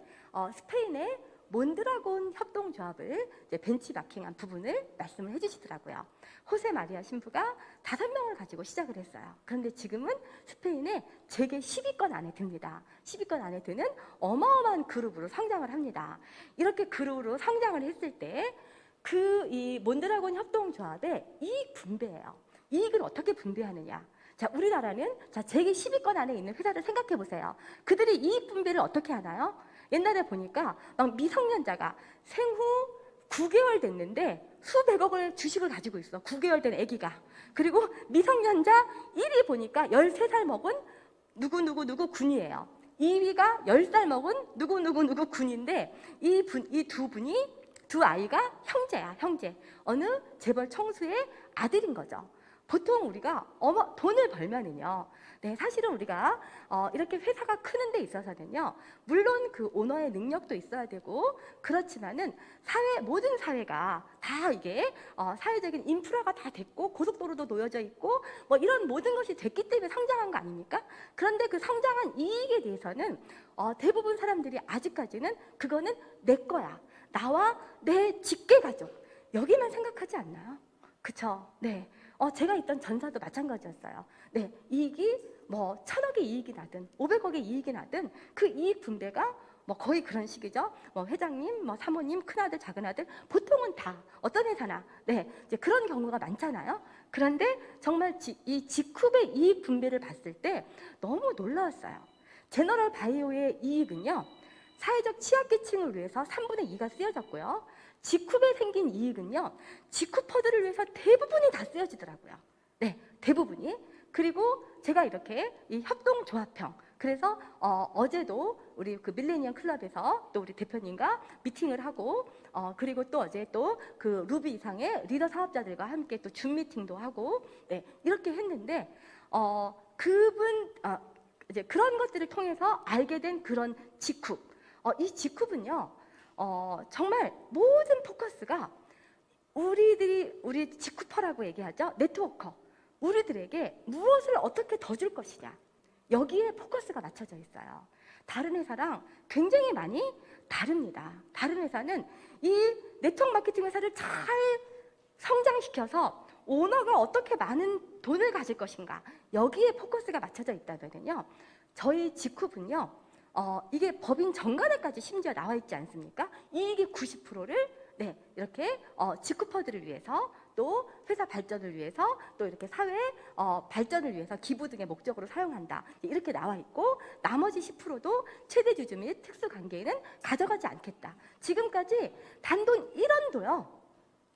스페인의 몬드라곤 협동조합을 이제 벤치마킹한 부분을 말씀을 해주시더라고요. 호세 마리아 신부가 5명을 가지고 시작을 했어요. 그런데 지금은 스페인의 재계 10위권 안에 듭니다. 10위권 안에 드는 어마어마한 그룹으로 성장을 합니다. 이렇게 그룹으로 성장을 했을 때 이 몬드라곤 협동조합의 이익 분배예요. 이익을 어떻게 분배하느냐? 자, 우리나라는 재계 10위권 안에 있는 회사를 생각해 보세요. 그들이 이익 분배를 어떻게 하나요? 옛날에 보니까 막 미성년자가 생후 9개월 됐는데 수백억을 주식을 가지고 있어. 9개월 된 아기가. 그리고 미성년자 1위 보니까 13살 먹은 누구 군이에요. 2위가 10살 먹은 누구 군인데 이 두 아이가 형제야, 형제. 어느 재벌 청수의 아들인 거죠. 보통 우리가 돈을 벌면은요, 사실은 우리가 이렇게 회사가 크는 데 있어서는요, 물론 그 오너의 능력도 있어야 되고 그렇지만은 모든 사회가 다 이게 사회적인 인프라가 다 됐고 고속도로도 놓여져 있고 뭐 이런 모든 것이 됐기 때문에 성장한 거 아닙니까? 그런데 그 성장한 이익에 대해서는 대부분 사람들이 아직까지는 그거는 내 거야, 나와 내 직계 가족, 여기만 생각하지 않나요? 그쵸? 네. 제가 있던 전사도 마찬가지였어요. 네, 이익이 뭐 1,000억의 이익이 나든 500억의 이익이 나든 그 이익 분배가 뭐 거의 그런 식이죠. 뭐 회장님, 뭐 사모님, 큰아들, 작은아들, 보통은 다 어떤 회사나 이제 그런 경우가 많잖아요. 그런데 정말 이 지쿱의 이익 분배를 봤을 때 너무 놀라웠어요. 제너럴 바이오의 이익은요, 사회적 취약계층을 위해서 3분의 2가 쓰여졌고요. 지쿱에 생긴 이익은요, 지쿠퍼들을 위해서 대부분이 다 쓰여지더라고요. 네, 대부분이. 그리고 제가 이렇게 이 협동조합형, 그래서 어제도 우리 그 밀레니엄 클럽에서 또 우리 대표님과 미팅을 하고 그리고 또 어제 또 그 루비 이상의 리더 사업자들과 함께 또 줌 미팅도 하고 네, 이렇게 했는데 이제 그런 것들을 통해서 알게 된 그런 직후. 이 직후는요, 정말 모든 포커스가 우리 직후퍼라고 얘기하죠. 네트워커. 우리들에게 무엇을 어떻게 더 줄 것이냐. 여기에 포커스가 맞춰져 있어요. 다른 회사랑 굉장히 많이 다릅니다. 다른 회사는 이 네트워크 마케팅 회사를 잘 성장시켜서 오너가 어떻게 많은 돈을 가질 것인가, 여기에 포커스가 맞춰져 있다면요, 저희 직후분요, 이게 법인 정관에까지 심지어 나와 있지 않습니까? 이익의 90%를 네, 이렇게 직후퍼들을 위해서, 또 회사 발전을 위해서, 또 이렇게 사회 발전을 위해서 기부 등의 목적으로 사용한다, 이렇게 나와 있고, 나머지 10%도 최대 주주 및 특수 관계인은 가져가지 않겠다. 지금까지 단돈 1원도요,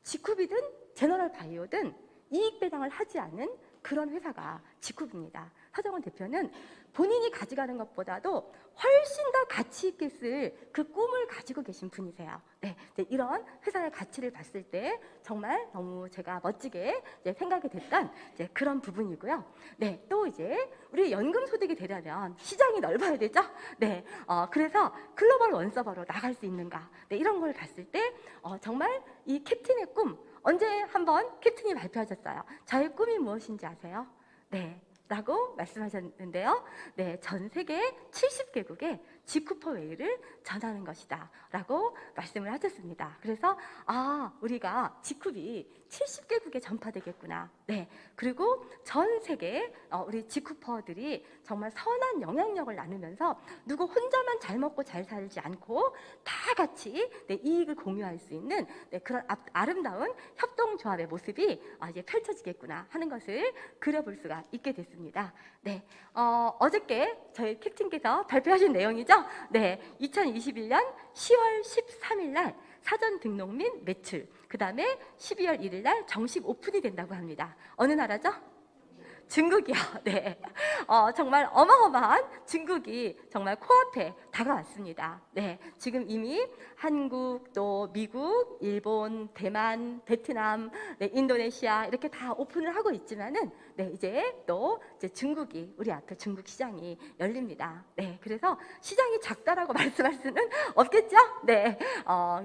직후비든 제너럴 바이오든 이익 배당을 하지 않은 그런 회사가 직후비입니다. 서정원 대표는 본인이 가져가는 것보다도 훨씬 더 가치 있게 쓸 그 꿈을 가지고 계신 분이세요. 네, 이런 회사의 가치를 봤을 때 정말 너무 제가 멋지게 생각이 됐던 그런 부분이고요. 네, 또 이제 우리 연금 소득이 되려면 시장이 넓어야 되죠. 네, 그래서 글로벌 원서버로 나갈 수 있는가? 네, 이런 걸 봤을 때 정말 이 캡틴의 꿈, 언제 한번 캡틴이 발표하셨어요. 저의 꿈이 무엇인지 아세요? 네, 라고 말씀하셨는데요. 네, 전 세계 70개국에 직후퍼 웨이를 전하는 것이다 라고 말씀을 하셨습니다. 그래서 우리가 직후비 70개국에 전파되겠구나. 네, 그리고 전 세계 우리 직후퍼들이 정말 선한 영향력을 나누면서 누구 혼자만 잘 먹고 잘 살지 않고 다 같이 이익을 공유할 수 있는 그런 아름다운 협동조합의 모습이 이제 펼쳐지겠구나 하는 것을 그려볼 수가 있게 됐습니다. 네, 어저께 저희 캡틴께서 발표하신 내용이죠. 네, 2021년 10월 13일 날 사전 등록 및 매출, 그 다음에 12월 1일 날 정식 오픈이 된다고 합니다. 어느 나라죠? 중국이요. 네, 정말 어마어마한 중국이 정말 코앞에 다가왔습니다. 네, 지금 이미 한국, 또 미국, 일본, 대만, 베트남, 네, 인도네시아 이렇게 다 오픈을 하고 있지만은 네, 이제 중국이, 우리 앞에 중국 시장이 열립니다. 네, 그래서 시장이 작다라고 말씀할 수는 없겠죠? 네,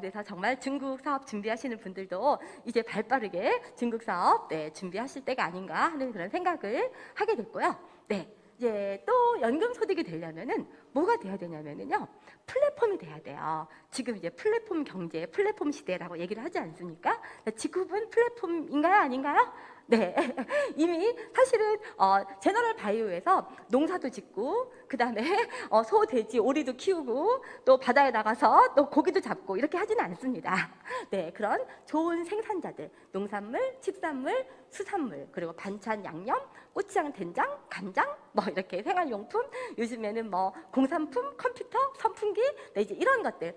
그래서 정말 중국 사업 준비하시는 분들도 이제 발빠르게 중국 사업 준비하실 때가 아닌가 하는 그런 생각을 하게 됐고요. 네, 이제 또 연금 소득이 되려면은 뭐가 돼야 되냐면은요, 플랫폼이 돼야 돼요. 지금 이제 플랫폼 경제, 플랫폼 시대라고 얘기를 하지 않습니까? 직후분 플랫폼인가요, 아닌가요? 네, 이미 사실은 제너럴 바이오에서 농사도 짓고, 그 다음에 소, 돼지, 오리도 키우고, 또 바다에 나가서 또 고기도 잡고 이렇게 하지는 않습니다. 네, 그런 좋은 생산자들, 농산물, 축산물, 수산물, 그리고 반찬, 양념, 고추장, 된장, 간장, 뭐 이렇게 생활용품, 요즘에는 뭐 공산품, 컴퓨터, 선풍기, 네, 이제 이런 것들,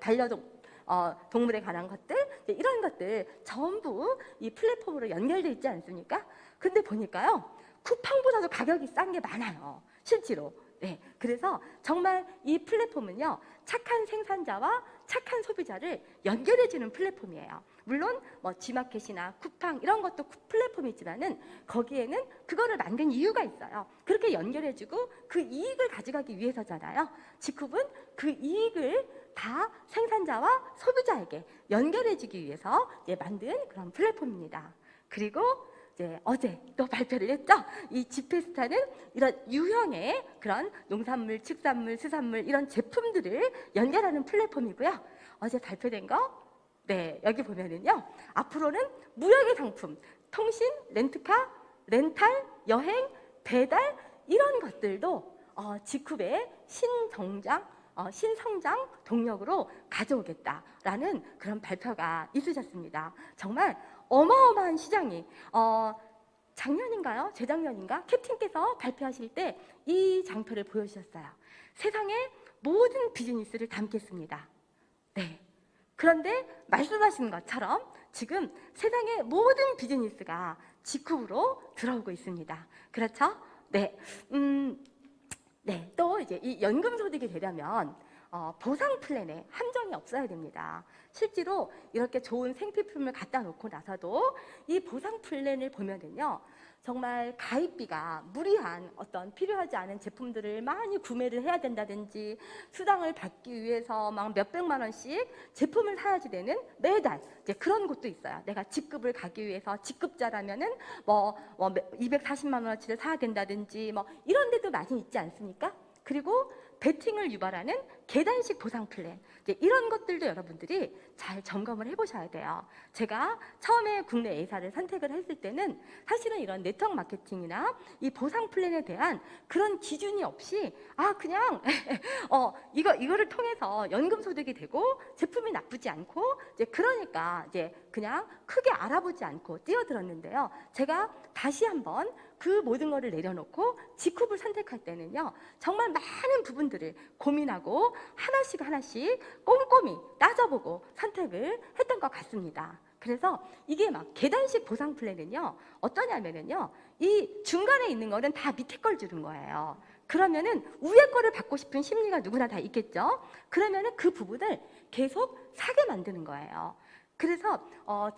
동물에 관한 것들, 이런 것들 전부 이 플랫폼으로 연결돼 있지 않습니까? 근데 보니까요, 쿠팡보다도 가격이 싼 게 많아요, 실제로. 네, 그래서 정말 이 플랫폼은요, 착한 생산자와 착한 소비자를 연결해주는 플랫폼이에요. 물론 뭐 G마켓이나 쿠팡 이런 것도 플랫폼이지만은 거기에는 그거를 만든 이유가 있어요. 그렇게 연결해주고 그 이익을 가져가기 위해서잖아요. 직후은 그 이익을 다 생산자와 소비자에게 연결해주기 위해서 만든 그런 플랫폼입니다. 그리고 이제 어제 또 발표를 했죠. 이 지페스타는 이런 유형의 그런 농산물, 축산물, 수산물 이런 제품들을 연결하는 플랫폼이고요. 어제 발표된 거, 네, 여기 보면은요, 앞으로는 무역의 상품, 통신, 렌트카, 렌탈, 여행, 배달 이런 것들도 직후의 신성장 동력으로 가져오겠다라는 그런 발표가 있으셨습니다. 정말 어마어마한 시장이 작년인가요? 재작년인가? 캡틴께서 발표하실 때 이 장표를 보여주셨어요. 세상의 모든 비즈니스를 담겠습니다. 네. 그런데 말씀하신 것처럼 지금 세상의 모든 비즈니스가 직후로 들어오고 있습니다. 그렇죠? 네. 네, 또 이제 이 연금소득이 되려면 보상 플랜에 함정이 없어야 됩니다. 실제로 이렇게 좋은 생필품을 갖다 놓고 나서도 이 보상 플랜을 보면은요, 정말 가입비가 무리한 어떤 필요하지 않은 제품들을 많이 구매를 해야 된다든지, 수당을 받기 위해서 막 몇백만 원씩 제품을 사야지 되는 매달 이제 그런 곳도 있어요. 내가 직급을 가기 위해서 직급자라면은 뭐 240만 원어치를 사야 된다든지 뭐 이런 데도 많이 있지 않습니까? 그리고 베팅을 유발하는 계단식 보상 플랜, 이제 이런 것들도 여러분들이 잘 점검을 해보셔야 돼요. 제가 처음에 국내 A사를 선택을 했을 때는 사실은 이런 네트워크 마케팅이나 이 보상 플랜에 대한 그런 기준이 없이 그냥 이거를 통해서 연금 소득이 되고 제품이 나쁘지 않고 이제 그러니까 이제 그냥 크게 알아보지 않고 뛰어들었는데요. 제가 다시 한번 그 모든 거를 내려놓고 직급을 선택할 때는요, 정말 많은 부분들을 고민하고 하나씩 꼼꼼히 따져보고 선택을 했던 것 같습니다. 그래서 이게 막 계단식 보상 플랜은요, 어떠냐면은요, 이 중간에 있는 거는 다 밑에 걸 주는 거예요. 그러면은 위에 거를 받고 싶은 심리가 누구나 다 있겠죠. 그러면은 그 부분을 계속 사게 만드는 거예요. 그래서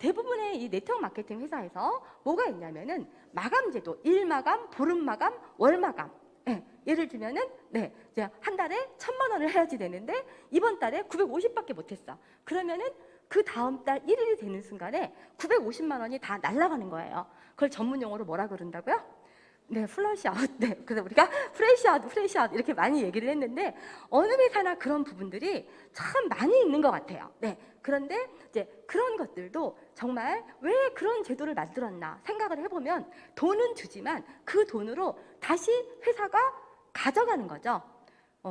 대부분의 이 네트워크 마케팅 회사에서 뭐가 있냐면은 마감제도, 일마감, 보름마감, 월마감. 네, 예를 들면은 이제 한 달에 1,000만 원을 해야지 되는데 이번 달에 950밖에 못했어. 그러면은 그 다음 달 1일이 되는 순간에 950만 원이 다 날아가는 거예요. 그걸 전문 용어로 뭐라 그런다고요? 네, 플러시아웃. 네, 그래서 우리가 프레시아웃 이렇게 많이 얘기를 했는데 어느 회사나 그런 부분들이 참 많이 있는 것 같아요. 네, 그런데 이제 그런 것들도 정말 왜 그런 제도를 만들었나 생각을 해보면 돈은 주지만 그 돈으로 다시 회사가 가져가는 거죠.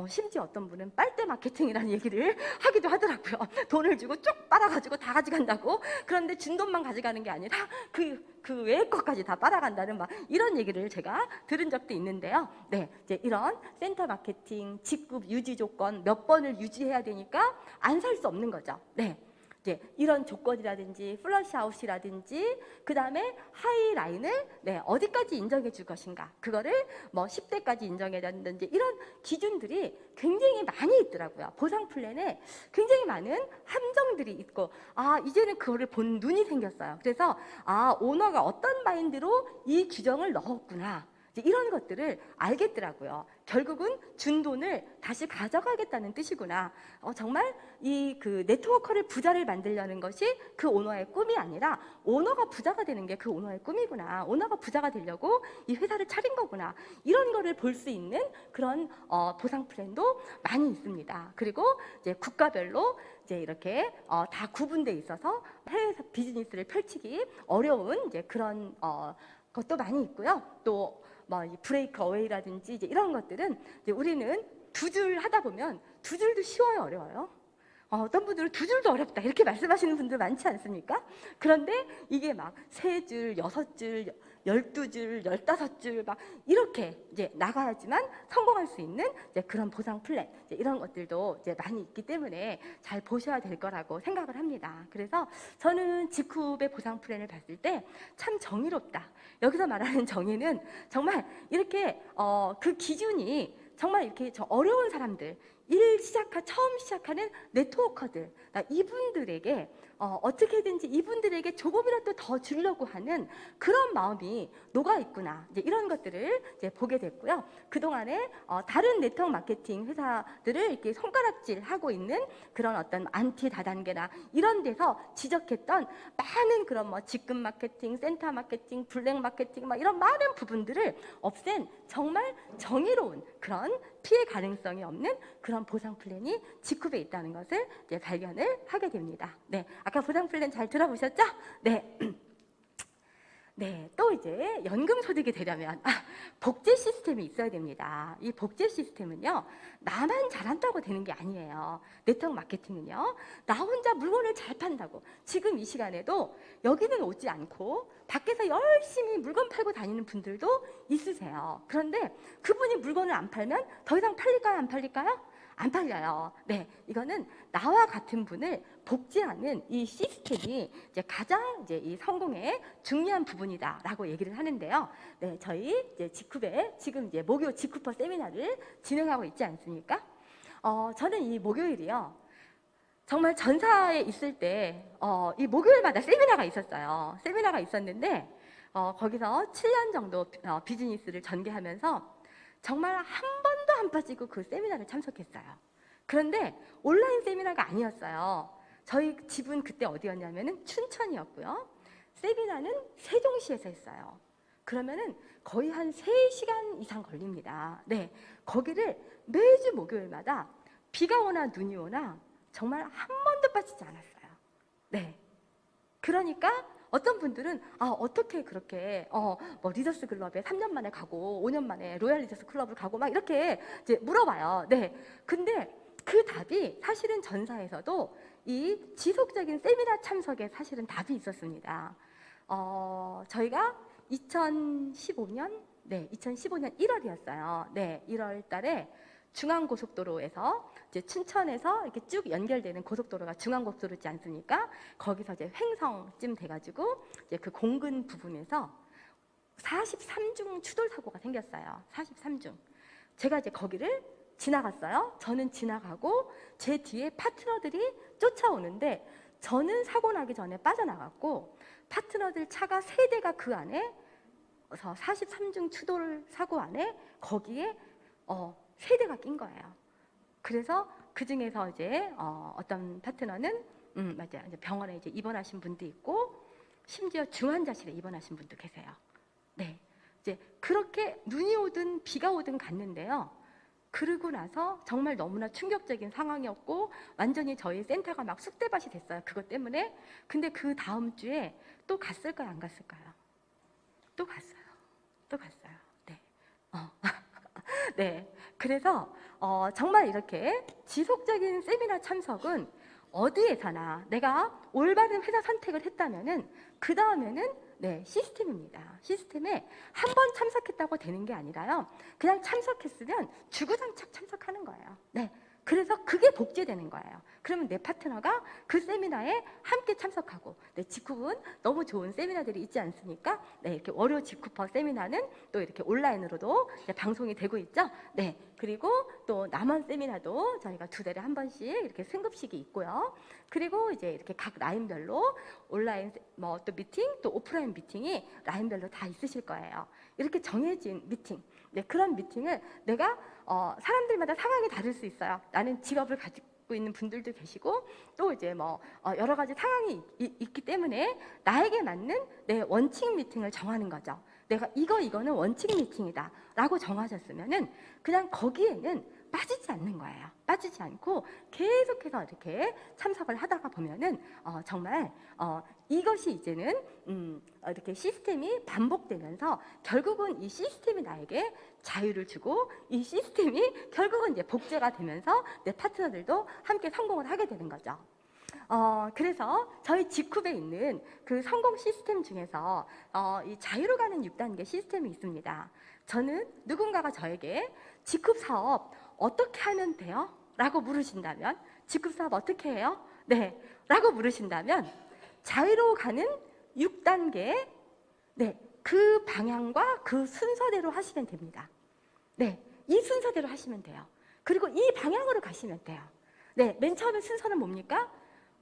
심지어 어떤 분은 빨대 마케팅이라는 얘기를 하기도 하더라고요. 돈을 주고 쭉 빨아가지고 다 가져간다고. 그런데 준 돈만 가져가는 게 아니라 그 외의 것까지 다 빨아간다는 막 이런 얘기를 제가 들은 적도 있는데요. 네, 이제 이런 센터 마케팅, 직급 유지 조건 몇 번을 유지해야 되니까 안 살 수 없는 거죠. 네. 이제 이런 조건이라든지 플러시아웃이라든지 그 다음에 하이라인을 어디까지 인정해 줄 것인가, 그거를 뭐 10대까지 인정해 줬는지 이런 기준들이 굉장히 많이 있더라고요. 보상 플랜에 굉장히 많은 함정들이 있고 이제는 그거를 본 눈이 생겼어요. 그래서 오너가 어떤 마인드로 이 규정을 넣었구나, 이런 것들을 알겠더라고요. 결국은 준 돈을 다시 가져가겠다는 뜻이구나. 정말 이 그 네트워커를 부자를 만들려는 것이 그 오너의 꿈이 아니라 오너가 부자가 되는 게 그 오너의 꿈이구나. 오너가 부자가 되려고 이 회사를 차린 거구나. 이런 거를 볼 수 있는 그런 보상 플랜도 많이 있습니다. 그리고 이제 국가별로 이제 이렇게 다 구분돼 있어서 해외 비즈니스를 펼치기 어려운 이제 그런 것도 많이 있고요. 또 뭐 브레이크 어웨이라든지 이제 이런 것들은 이제 우리는 두 줄 하다 보면 두 줄도 쉬워요, 어려워요? 어떤 분들은 두 줄도 어렵다 이렇게 말씀하시는 분들 많지 않습니까? 그런데 이게 막 세 줄, 6줄, 12줄, 15줄 막 이렇게 이제 나가야지만 성공할 수 있는 이제 그런 보상 플랜, 이제 이런 것들도 이제 많이 있기 때문에 잘 보셔야 될 거라고 생각을 합니다. 그래서 저는 직후의 보상 플랜을 봤을 때 참 정의롭다. 여기서 말하는 정의는 정말 이렇게 그 기준이 정말 이렇게 어려운 사람들, 처음 시작하는 네트워커들, 이분들에게 어떻게든지 이분들에게 조금이라도 더 주려고 하는 그런 마음이 녹아 있구나. 이제 이런 것들을 이제 보게 됐고요. 그 동안에 다른 네트워크 마케팅 회사들을 이렇게 손가락질하고 있는 그런 어떤 안티 다단계나 이런 데서 지적했던 많은 그런 뭐 직급 마케팅, 센터 마케팅, 블랙 마케팅 막 이런 많은 부분들을 없앤 정말 정의로운 그런 피해 가능성이 없는 그런 보상 플랜이 직후에 있다는 것을 이제 발견을 하게 됩니다. 네, 아까 보상 플랜 잘 들어보셨죠? 네. 네, 또 이제 연금 소득이 되려면 복제 시스템이 있어야 됩니다. 이 복제 시스템은요, 나만 잘한다고 되는 게 아니에요. 네트워크 마케팅은요, 나 혼자 물건을 잘 판다고 지금 이 시간에도 여기는 오지 않고 밖에서 열심히 물건 팔고 다니는 분들도 있으세요. 그런데 그분이 물건을 안 팔면 더 이상 팔릴까요, 안 팔릴까요? 안 팔려요. 네, 이거는 나와 같은 분을 복제하는 이 시스템이 이제 가장 이제 이 성공의 중요한 부분이다라고 얘기를 하는데요. 네, 저희 이제 지쿱에 지금 이제 목요 지쿠퍼 세미나를 진행하고 있지 않습니까? 저는 이 목요일이요. 정말 전사에 있을 때, 이 목요일마다 세미나가 있었어요. 세미나가 있었는데, 거기서 7년 정도 비즈니스를 전개하면서 정말 한 번도 안 빠지고 그 세미나를 참석했어요. 그런데 온라인 세미나가 아니었어요. 저희 집은 그때 어디였냐면은 춘천이었고요. 세미나는 세종시에서 했어요. 그러면은 거의 한 3시간 이상 걸립니다. 네, 거기를 매주 목요일마다 비가 오나 눈이 오나 정말 한 번도 빠지지 않았어요. 네. 그러니까 어떤 분들은 어떻게 그렇게 뭐 리더스 클럽에 3년 만에 가고 5년 만에 로얄 리더스 클럽을 가고 막 이렇게 이제 물어봐요. 네. 근데 그 답이 사실은 전사에서도 이 지속적인 세미나 참석에 사실은 답이 있었습니다. 저희가 2015년 1월이었어요. 네, 1월 달에 중앙고속도로에서 이제 춘천에서 이렇게 쭉 연결되는 고속도로가 중앙고속도로지 않습니까? 거기서 이제 횡성쯤 돼가지고 이제 그 공근 부분에서 43중 추돌 사고가 생겼어요. 43중. 제가 이제 거기를 지나갔어요. 저는 지나가고 제 뒤에 파트너들이 쫓아오는데 저는 사고 나기 전에 빠져나갔고 파트너들 차가 3대가 그 안에 43중 추돌 사고 안에 거기에 3대가 낀 거예요. 그래서 그 중에서 이제 어떤 파트너는 맞아요. 이제 병원에 이제 입원하신 분도 있고 심지어 중환자실에 입원하신 분도 계세요. 네, 이제 그렇게 눈이 오든 비가 오든 갔는데요. 그러고 나서 정말 너무나 충격적인 상황이었고 완전히 저희 센터가 막 쑥대밭이 됐어요. 그것 때문에. 근데 그 다음 주에 또 갔을까요? 안 갔을까요? 또 갔어요. 또 갔어요. 네. 네. 그래서 정말 이렇게 지속적인 세미나 참석은 어디에서나 내가 올바른 회사 선택을 했다면은 그 다음에는 네, 시스템입니다. 시스템에 한 번 참석했다고 되는 게 아니라요. 그냥 참석했으면 주구장창 참석하는 거예요. 네. 그래서 그게 복제되는 거예요. 그러면 내 파트너가 그 세미나에 함께 참석하고, 네, 지쿱은 너무 좋은 세미나들이 있지 않습니까? 네, 이렇게 월요 지쿠퍼 세미나는 또 이렇게 온라인으로도 방송이 되고 있죠. 네, 그리고 또 남원 세미나도 저희가 2달에 한 번씩 이렇게 승급식이 있고요. 그리고 이제 이렇게 각 라인별로 온라인 뭐 또 미팅, 또 오프라인 미팅이 라인별로 다 있으실 거예요. 이렇게 정해진 미팅, 네, 그런 미팅을 내가 사람들마다 상황이 다를 수 있어요. 나는 직업을 가지고 있는 분들도 계시고 또 이제 뭐 여러 가지 상황이 있기 때문에 나에게 맞는 내 원칙 미팅을 정하는 거죠. 내가 이거는 원칙 미팅이다 라고 정하셨으면은 그냥 거기에는 빠지지 않는 거예요. 빠지지 않고 계속해서 이렇게 참석을 하다가 보면은 정말 이것이 이제는 이렇게 시스템이 반복되면서 결국은 이 시스템이 나에게 자유를 주고 이 시스템이 결국은 이제 복제가 되면서 내 파트너들도 함께 성공을 하게 되는 거죠. 그래서 저희 지쿱에 있는 그 성공 시스템 중에서 이 자유로 가는 6단계 시스템이 있습니다. 저는 누군가가 저에게 지쿱 사업 어떻게 하면 돼요? 라고 물으신다면 지쿱 사업 어떻게 해요? 네, 라고 물으신다면 자유로 가는 6단계 네, 그 방향과 그 순서대로 하시면 됩니다. 네, 이 순서대로 하시면 돼요. 그리고 이 방향으로 가시면 돼요. 네, 맨 처음에 순서는 뭡니까?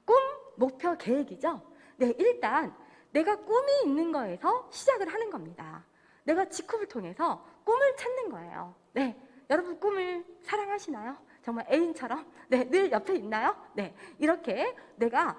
꿈, 목표, 계획이죠. 네, 일단 내가 꿈이 있는 거에서 시작을 하는 겁니다. 내가 지쿱을 통해서 꿈을 찾는 거예요. 네, 여러분 꿈을 사랑하시나요? 정말 애인처럼 네, 늘 옆에 있나요? 네, 이렇게 내가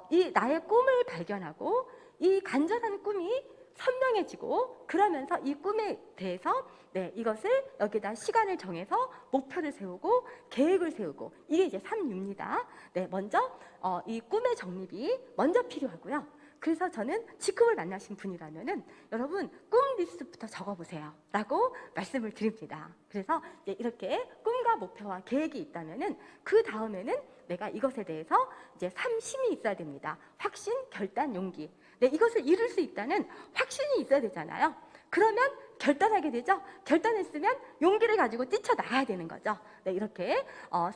이 나의 꿈을 발견하고 이 간절한 꿈이 선명해지고 그러면서 이 꿈에 대해서 네, 이것을 여기다 시간을 정해서 목표를 세우고 계획을 세우고 이게 이제 3유입니다. 네, 먼저 이 꿈의 정립이 먼저 필요하고요. 그래서 저는 지쿱을 만나신 분이라면은 여러분 꿈 리스트부터 적어보세요 라고 말씀을 드립니다. 그래서 이제 이렇게 꿈과 목표와 계획이 있다면은 그 다음에는 내가 이것에 대해서 이제 3심이 있어야 됩니다. 확신, 결단, 용기. 네, 이것을 이룰 수 있다는 확신이 있어야 되잖아요. 그러면 결단하게 되죠. 결단했으면 용기를 가지고 뛰쳐나가야 되는 거죠. 네, 이렇게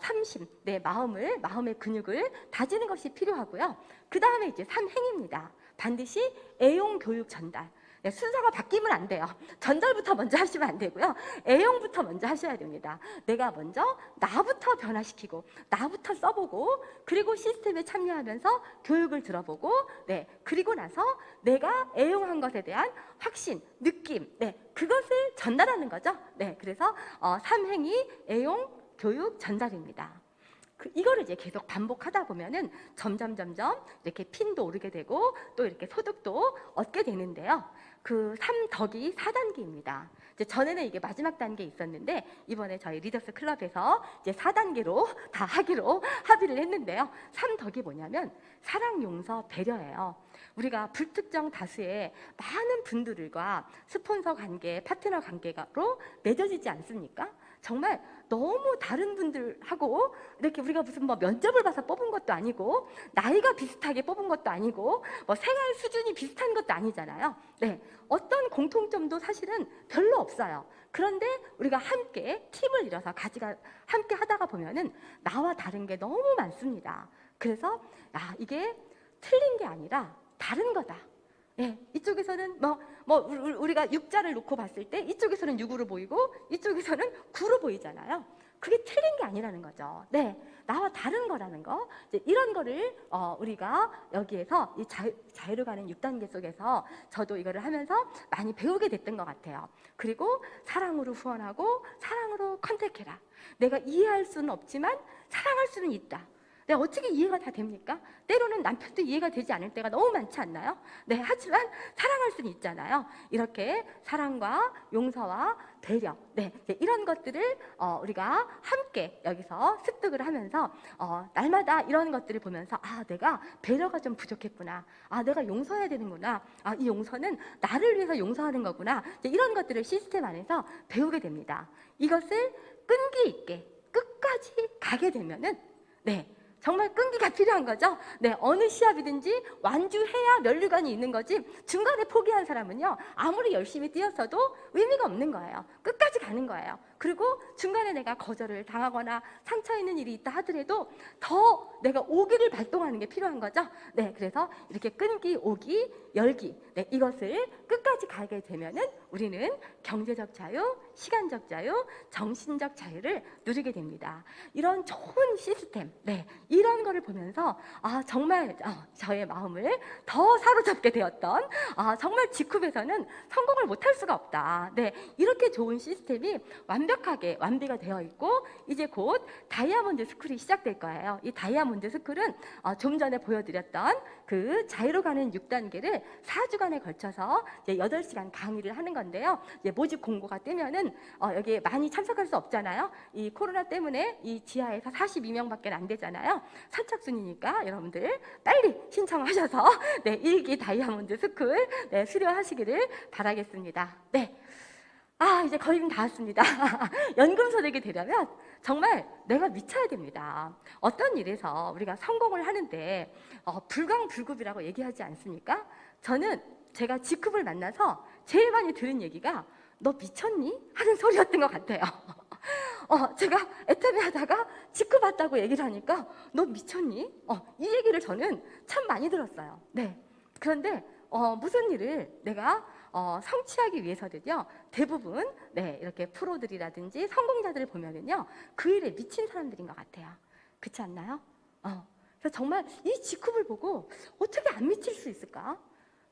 삼심, 네, 마음의 근육을 다지는 것이 필요하고요. 그 다음에 이제 삼행입니다. 반드시 애용 교육 전달. 네, 순서가 바뀌면 안 돼요. 전달부터 먼저 하시면 안 되고요. 애용부터 먼저 하셔야 됩니다. 내가 먼저 나부터 변화시키고 나부터 써보고 그리고 시스템에 참여하면서 교육을 들어보고 네, 그리고 나서 내가 애용한 것에 대한 확신, 느낌 네, 그것을 전달하는 거죠. 네, 그래서 삼행이 애용, 교육, 전달입니다. 이거를 이제 계속 반복하다 보면은 점점 이렇게 핀도 오르게 되고 또 이렇게 소득도 얻게 되는데요. 그 3덕이 4단계입니다. 이제 전에는 이게 마지막 단계에 있었는데 이번에 저희 리더스 클럽에서 이제 4단계로 다 하기로 합의를 했는데요. 3덕이 뭐냐면 사랑, 용서, 배려예요. 우리가 불특정 다수의 많은 분들과 스폰서 관계, 파트너 관계로 맺어지지 않습니까? 정말 너무 다른 분들하고 이렇게 우리가 무슨 뭐 면접을 봐서 뽑은 것도 아니고 나이가 비슷하게 뽑은 것도 아니고 뭐 생활 수준이 비슷한 것도 아니잖아요. 네, 어떤 공통점도 사실은 별로 없어요. 그런데 우리가 함께 팀을 이뤄서 함께 하다가 보면은 나와 다른 게 너무 많습니다. 그래서 이게 틀린 게 아니라 다른 거다. 네, 이쪽에서는 우리가 6자를 놓고 봤을 때 이쪽에서는 6으로 보이고 이쪽에서는 9로 보이잖아요. 그게 틀린 게 아니라는 거죠. 네, 나와 다른 거라는 거. 이제 이런 거를 우리가 여기에서 이 자유로 가는 6단계 속에서 저도 이거를 하면서 많이 배우게 됐던 것 같아요. 그리고 사랑으로 후원하고 사랑으로 컨택해라. 내가 이해할 수는 없지만 사랑할 수는 있다. 네, 어떻게 이해가 다 됩니까? 때로는 남편도 이해가 되지 않을 때가 너무 많지 않나요? 네, 하지만 사랑할 수는 있잖아요. 이렇게 사랑과 용서와 배려, 네, 이런 것들을 우리가 함께 여기서 습득을 하면서 날마다 이런 것들을 보면서 내가 배려가 좀 부족했구나. 내가 용서해야 되는구나. 이 용서는 나를 위해서 용서하는 거구나. 이런 것들을 시스템 안에서 배우게 됩니다. 이것을 끈기 있게 끝까지 가게 되면은 네. 정말 끈기가 필요한 거죠. 네, 어느 시합이든지 완주해야 면류관이 있는 거지 중간에 포기한 사람은요 아무리 열심히 뛰었어도 의미가 없는 거예요. 끝까지 가는 거예요. 그리고 중간에 내가 거절을 당하거나 상처 있는 일이 있다 하더라도 더 내가 오기를 발동하는 게 필요한 거죠. 네, 그래서 이렇게 끈기, 오기, 열기 네, 이것을 끝까지 가게 되면은 우리는 경제적 자유, 시간적 자유, 정신적 자유를 누리게 됩니다. 이런 좋은 시스템, 네, 이런 거를 보면서 정말 저의 마음을 더 사로잡게 되었던 정말 직후에서는 성공을 못할 수가 없다. 네, 이렇게 좋은 시스템이 완벽하게 완비가 되어 있고 이제 곧 다이아몬드 스쿨이 시작될 거예요. 이 다이아몬드 스쿨은 좀 전에 보여드렸던 그 자유로 가는 6단계를 4주간에 걸쳐서 이제 8시간 강의를 하는 건데요. 이제 모집 공고가 뜨면은 여기에 많이 참석할 수 없잖아요. 이 코로나 때문에 이 지하에서 42명밖에 안 되잖아요. 선착순이니까 여러분들 빨리 신청하셔서 네, 1기 다이아몬드 스쿨 네, 수료하시기를 바라겠습니다. 네. 이제 거의 다 왔습니다. 연금소득이 되려면 정말 내가 미쳐야 됩니다. 어떤 일에서 우리가 성공을 하는데 불광불급이라고 얘기하지 않습니까? 저는 제가 직급을 만나서 제일 많이 들은 얘기가 너 미쳤니? 하는 소리였던 것 같아요. 제가 애터미 하다가 직급 왔다고 얘기를 하니까 너 미쳤니? 이 얘기를 저는 참 많이 들었어요. 네. 그런데 무슨 일을 내가 성취하기 위해서는요 대부분 네, 이렇게 프로들이라든지 성공자들을 보면은요 그 일에 미친 사람들인 것 같아요. 그렇지 않나요? 그래서 정말 이 직급을 보고 어떻게 안 미칠 수 있을까?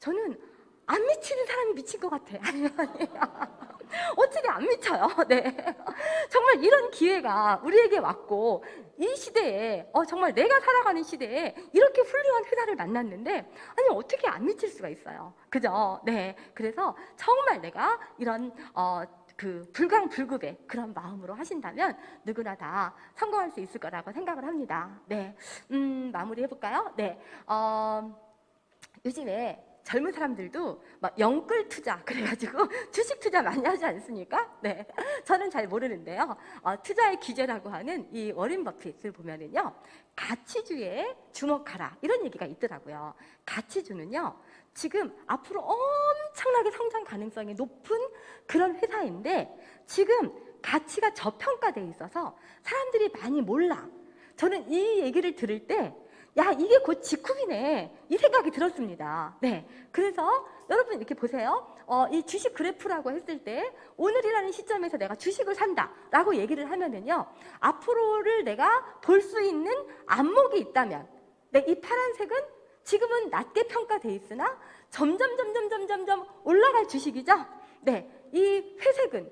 저는 안 미치는 사람이 미친 것 같아. 어떻게 안 미쳐요? 네. 정말 이런 기회가 우리에게 왔고 이 시대에 정말 내가 살아가는 시대에 이렇게 훌륭한 회사를 만났는데 아니 어떻게 안 미칠 수가 있어요? 그죠? 네. 그래서 정말 내가 이런 그 불광불급의 그런 마음으로 하신다면 누구나 다 성공할 수 있을 거라고 생각을 합니다. 네. 마무리 해볼까요? 네. 요즘에 젊은 사람들도 막 영끌 투자 그래가지고 주식 투자 많이 하지 않습니까? 네, 저는 잘 모르는데요. 투자의 기재라고 하는 이 워렌 버핏을 보면은요, 가치주에 주목하라 이런 얘기가 있더라고요. 가치주는요, 지금 앞으로 엄청나게 성장 가능성이 높은 그런 회사인데 지금 가치가 저평가돼 있어서 사람들이 많이 몰라. 저는 이 얘기를 들을 때 야, 이게 곧 지쿰이네, 이 생각이 들었습니다. 네, 그래서 여러분 이렇게 보세요. 이 주식 그래프라고 했을 때 오늘이라는 시점에서 내가 주식을 산다라고 얘기를 하면은요, 앞으로를 내가 볼 수 있는 안목이 있다면, 네, 이 파란색은 지금은 낮게 평가돼 있으나 점점 올라갈 주식이죠. 네, 이 회색은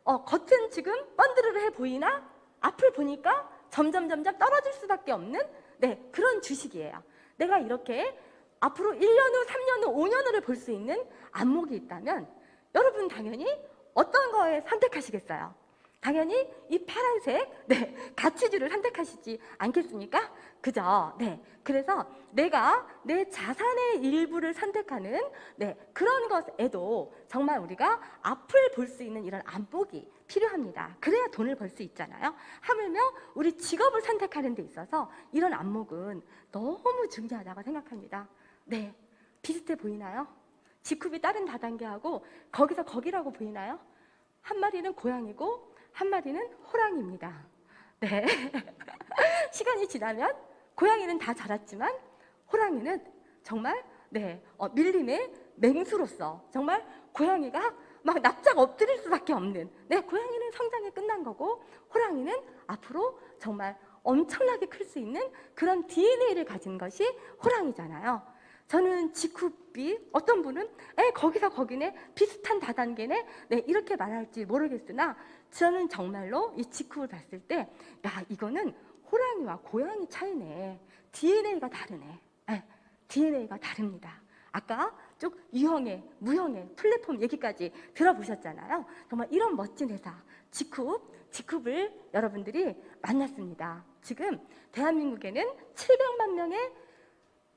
겉은 지금 번드르르해 보이나 앞을 보니까 점점 떨어질 수밖에 없는, 네, 그런 주식이에요. 내가 이렇게 앞으로 1년 후, 3년 후, 5년 후를 볼 수 있는 안목이 있다면 여러분 당연히 어떤 거에 선택하시겠어요? 당연히 이 파란색, 네, 가치주를 선택하시지 않겠습니까? 그죠? 네, 그래서 내가 내 자산의 일부를 선택하는, 네, 그런 것에도 정말 우리가 앞을 볼 수 있는 이런 안목이 필요합니다. 그래야 돈을 벌 수 있잖아요. 하물며 우리 직업을 선택하는 데 있어서 이런 안목은 너무 중요하다고 생각합니다. 네, 비슷해 보이나요? 지쿰이 다른 다단계하고 거기서 거기라고 보이나요? 한 마리는 고양이고 한 마리는 호랑이입니다. 네. 시간이 지나면 고양이는 다 자랐지만 호랑이는 정말, 네, 밀림의 맹수로서 정말 고양이가 막 납작 엎드릴 수밖에 없는, 네, 고양이는 성장이 끝난 거고 호랑이는 앞으로 정말 엄청나게 클 수 있는 그런 DNA를 가진 것이 호랑이잖아요. 저는 지쿰이, 어떤 분은 거기서 거기네, 비슷한 다단계네, 네, 이렇게 말할지 모르겠으나 저는 정말로 이 지쿰을 봤을 때 야, 이거는 호랑이와 고양이 차이네. DNA가 다르네. 네, DNA가 다릅니다. 아까 쭉 유형의, 무형의 플랫폼 얘기까지 들어보셨잖아요. 정말 이런 멋진 회사 지쿰을 여러분들이 만났습니다. 지금 대한민국에는 700만 명의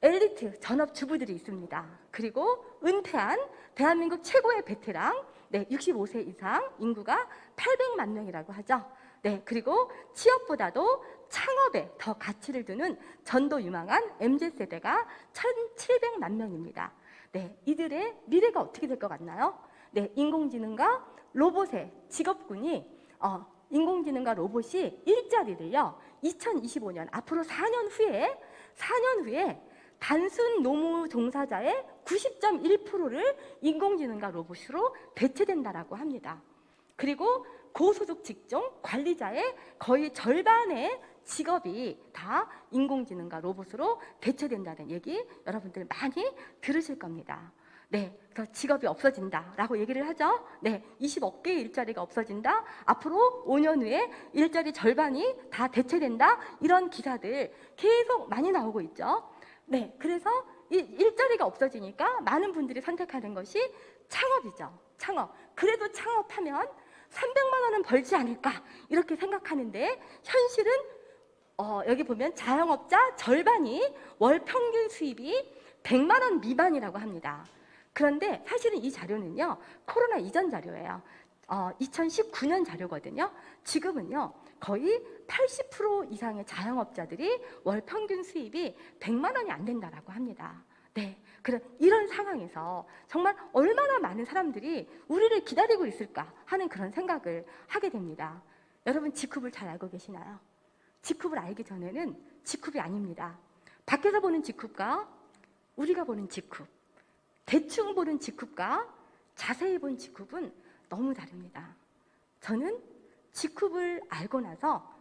엘리트 전업주부들이 있습니다. 그리고 은퇴한 대한민국 최고의 베테랑, 네, 65세 이상 인구가 800만 명이라고 하죠. 네, 그리고 취업보다도 창업에 더 가치를 두는 전도 유망한 MZ세대가 1,700만 명입니다. 네, 이들의 미래가 어떻게 될 것 같나요? 네, 인공지능과 로봇의 직업군이 인공지능과 로봇이 일자리를요, 2025년 앞으로 4년 후에 단순 노무 종사자의 90.1%를 인공지능과 로봇으로 대체된다라고 합니다. 그리고 고소득 직종 관리자의 거의 절반의 직업이 다 인공지능과 로봇으로 대체된다는 얘기 여러분들 많이 들으실 겁니다. 네, 그래서 직업이 없어진다라고 얘기를 하죠. 네, 20억 개의 일자리가 없어진다. 앞으로 5년 후에 일자리 절반이 다 대체된다. 이런 기사들 계속 많이 나오고 있죠. 네, 그래서 이 일자리가 없어지니까 많은 분들이 선택하는 것이 창업이죠. 창업. 그래도 창업하면 300만 원은 벌지 않을까 이렇게 생각하는데 현실은 여기 보면 자영업자 절반이 월 평균 수입이 100만 원 미만이라고 합니다. 그런데 사실은 이 자료는요, 코로나 이전 자료예요. 2019년 자료거든요. 지금은요, 거의 80% 이상의 자영업자들이 월 평균 수입이 100만 원이 안 된다라고 합니다. 네, 그런 이런 상황에서 정말 얼마나 많은 사람들이 우리를 기다리고 있을까 하는 그런 생각을 하게 됩니다. 여러분 지쿰을 잘 알고 계시나요? 지쿰을 알기 전에는 지쿰이 아닙니다. 밖에서 보는 지쿰과 우리가 보는 지쿰, 대충 보는 지쿰과 자세히 본 지쿰은 너무 다릅니다. 저는 지쿰을 알고 나서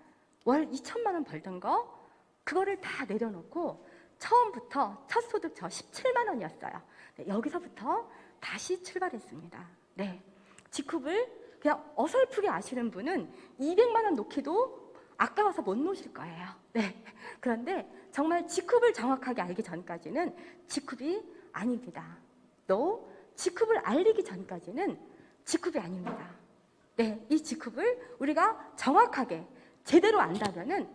월 2천만 원 벌던 거 그거를 다 내려놓고 처음부터 첫 소득 저 17만 원이었어요. 네, 여기서부터 다시 출발했습니다. 네, 지쿰을 그냥 어설프게 아시는 분은 200만 원 놓기도 아까워서 못 놓으실 거예요. 네, 그런데 정말 지쿰을 정확하게 알기 전까지는 지쿰이 아닙니다. 또 지쿰을 알리기 전까지는 지쿰이 아닙니다. 네, 이 지쿰을 우리가 정확하게 제대로 안다면은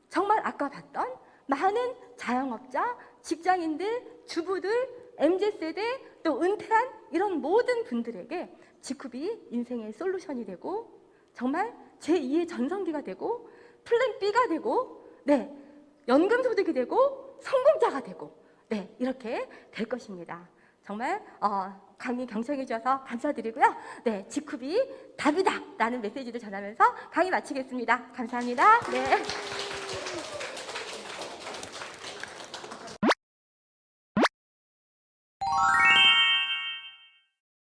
정말 아까 봤던 많은 자영업자, 직장인들, 주부들, MZ세대, 또 은퇴한 이런 모든 분들에게 지쿰이 인생의 솔루션이 되고 정말 제2의 전성기가 되고 플랜 B가 되고, 네, 연금소득이 되고 성공자가 되고, 네, 이렇게 될 것입니다. 정말 강의 경청해 주셔서 감사드리고요. 네, 지쿰이 답이다 라는 메시지를 전하면서 강의 마치겠습니다. 감사합니다. 네.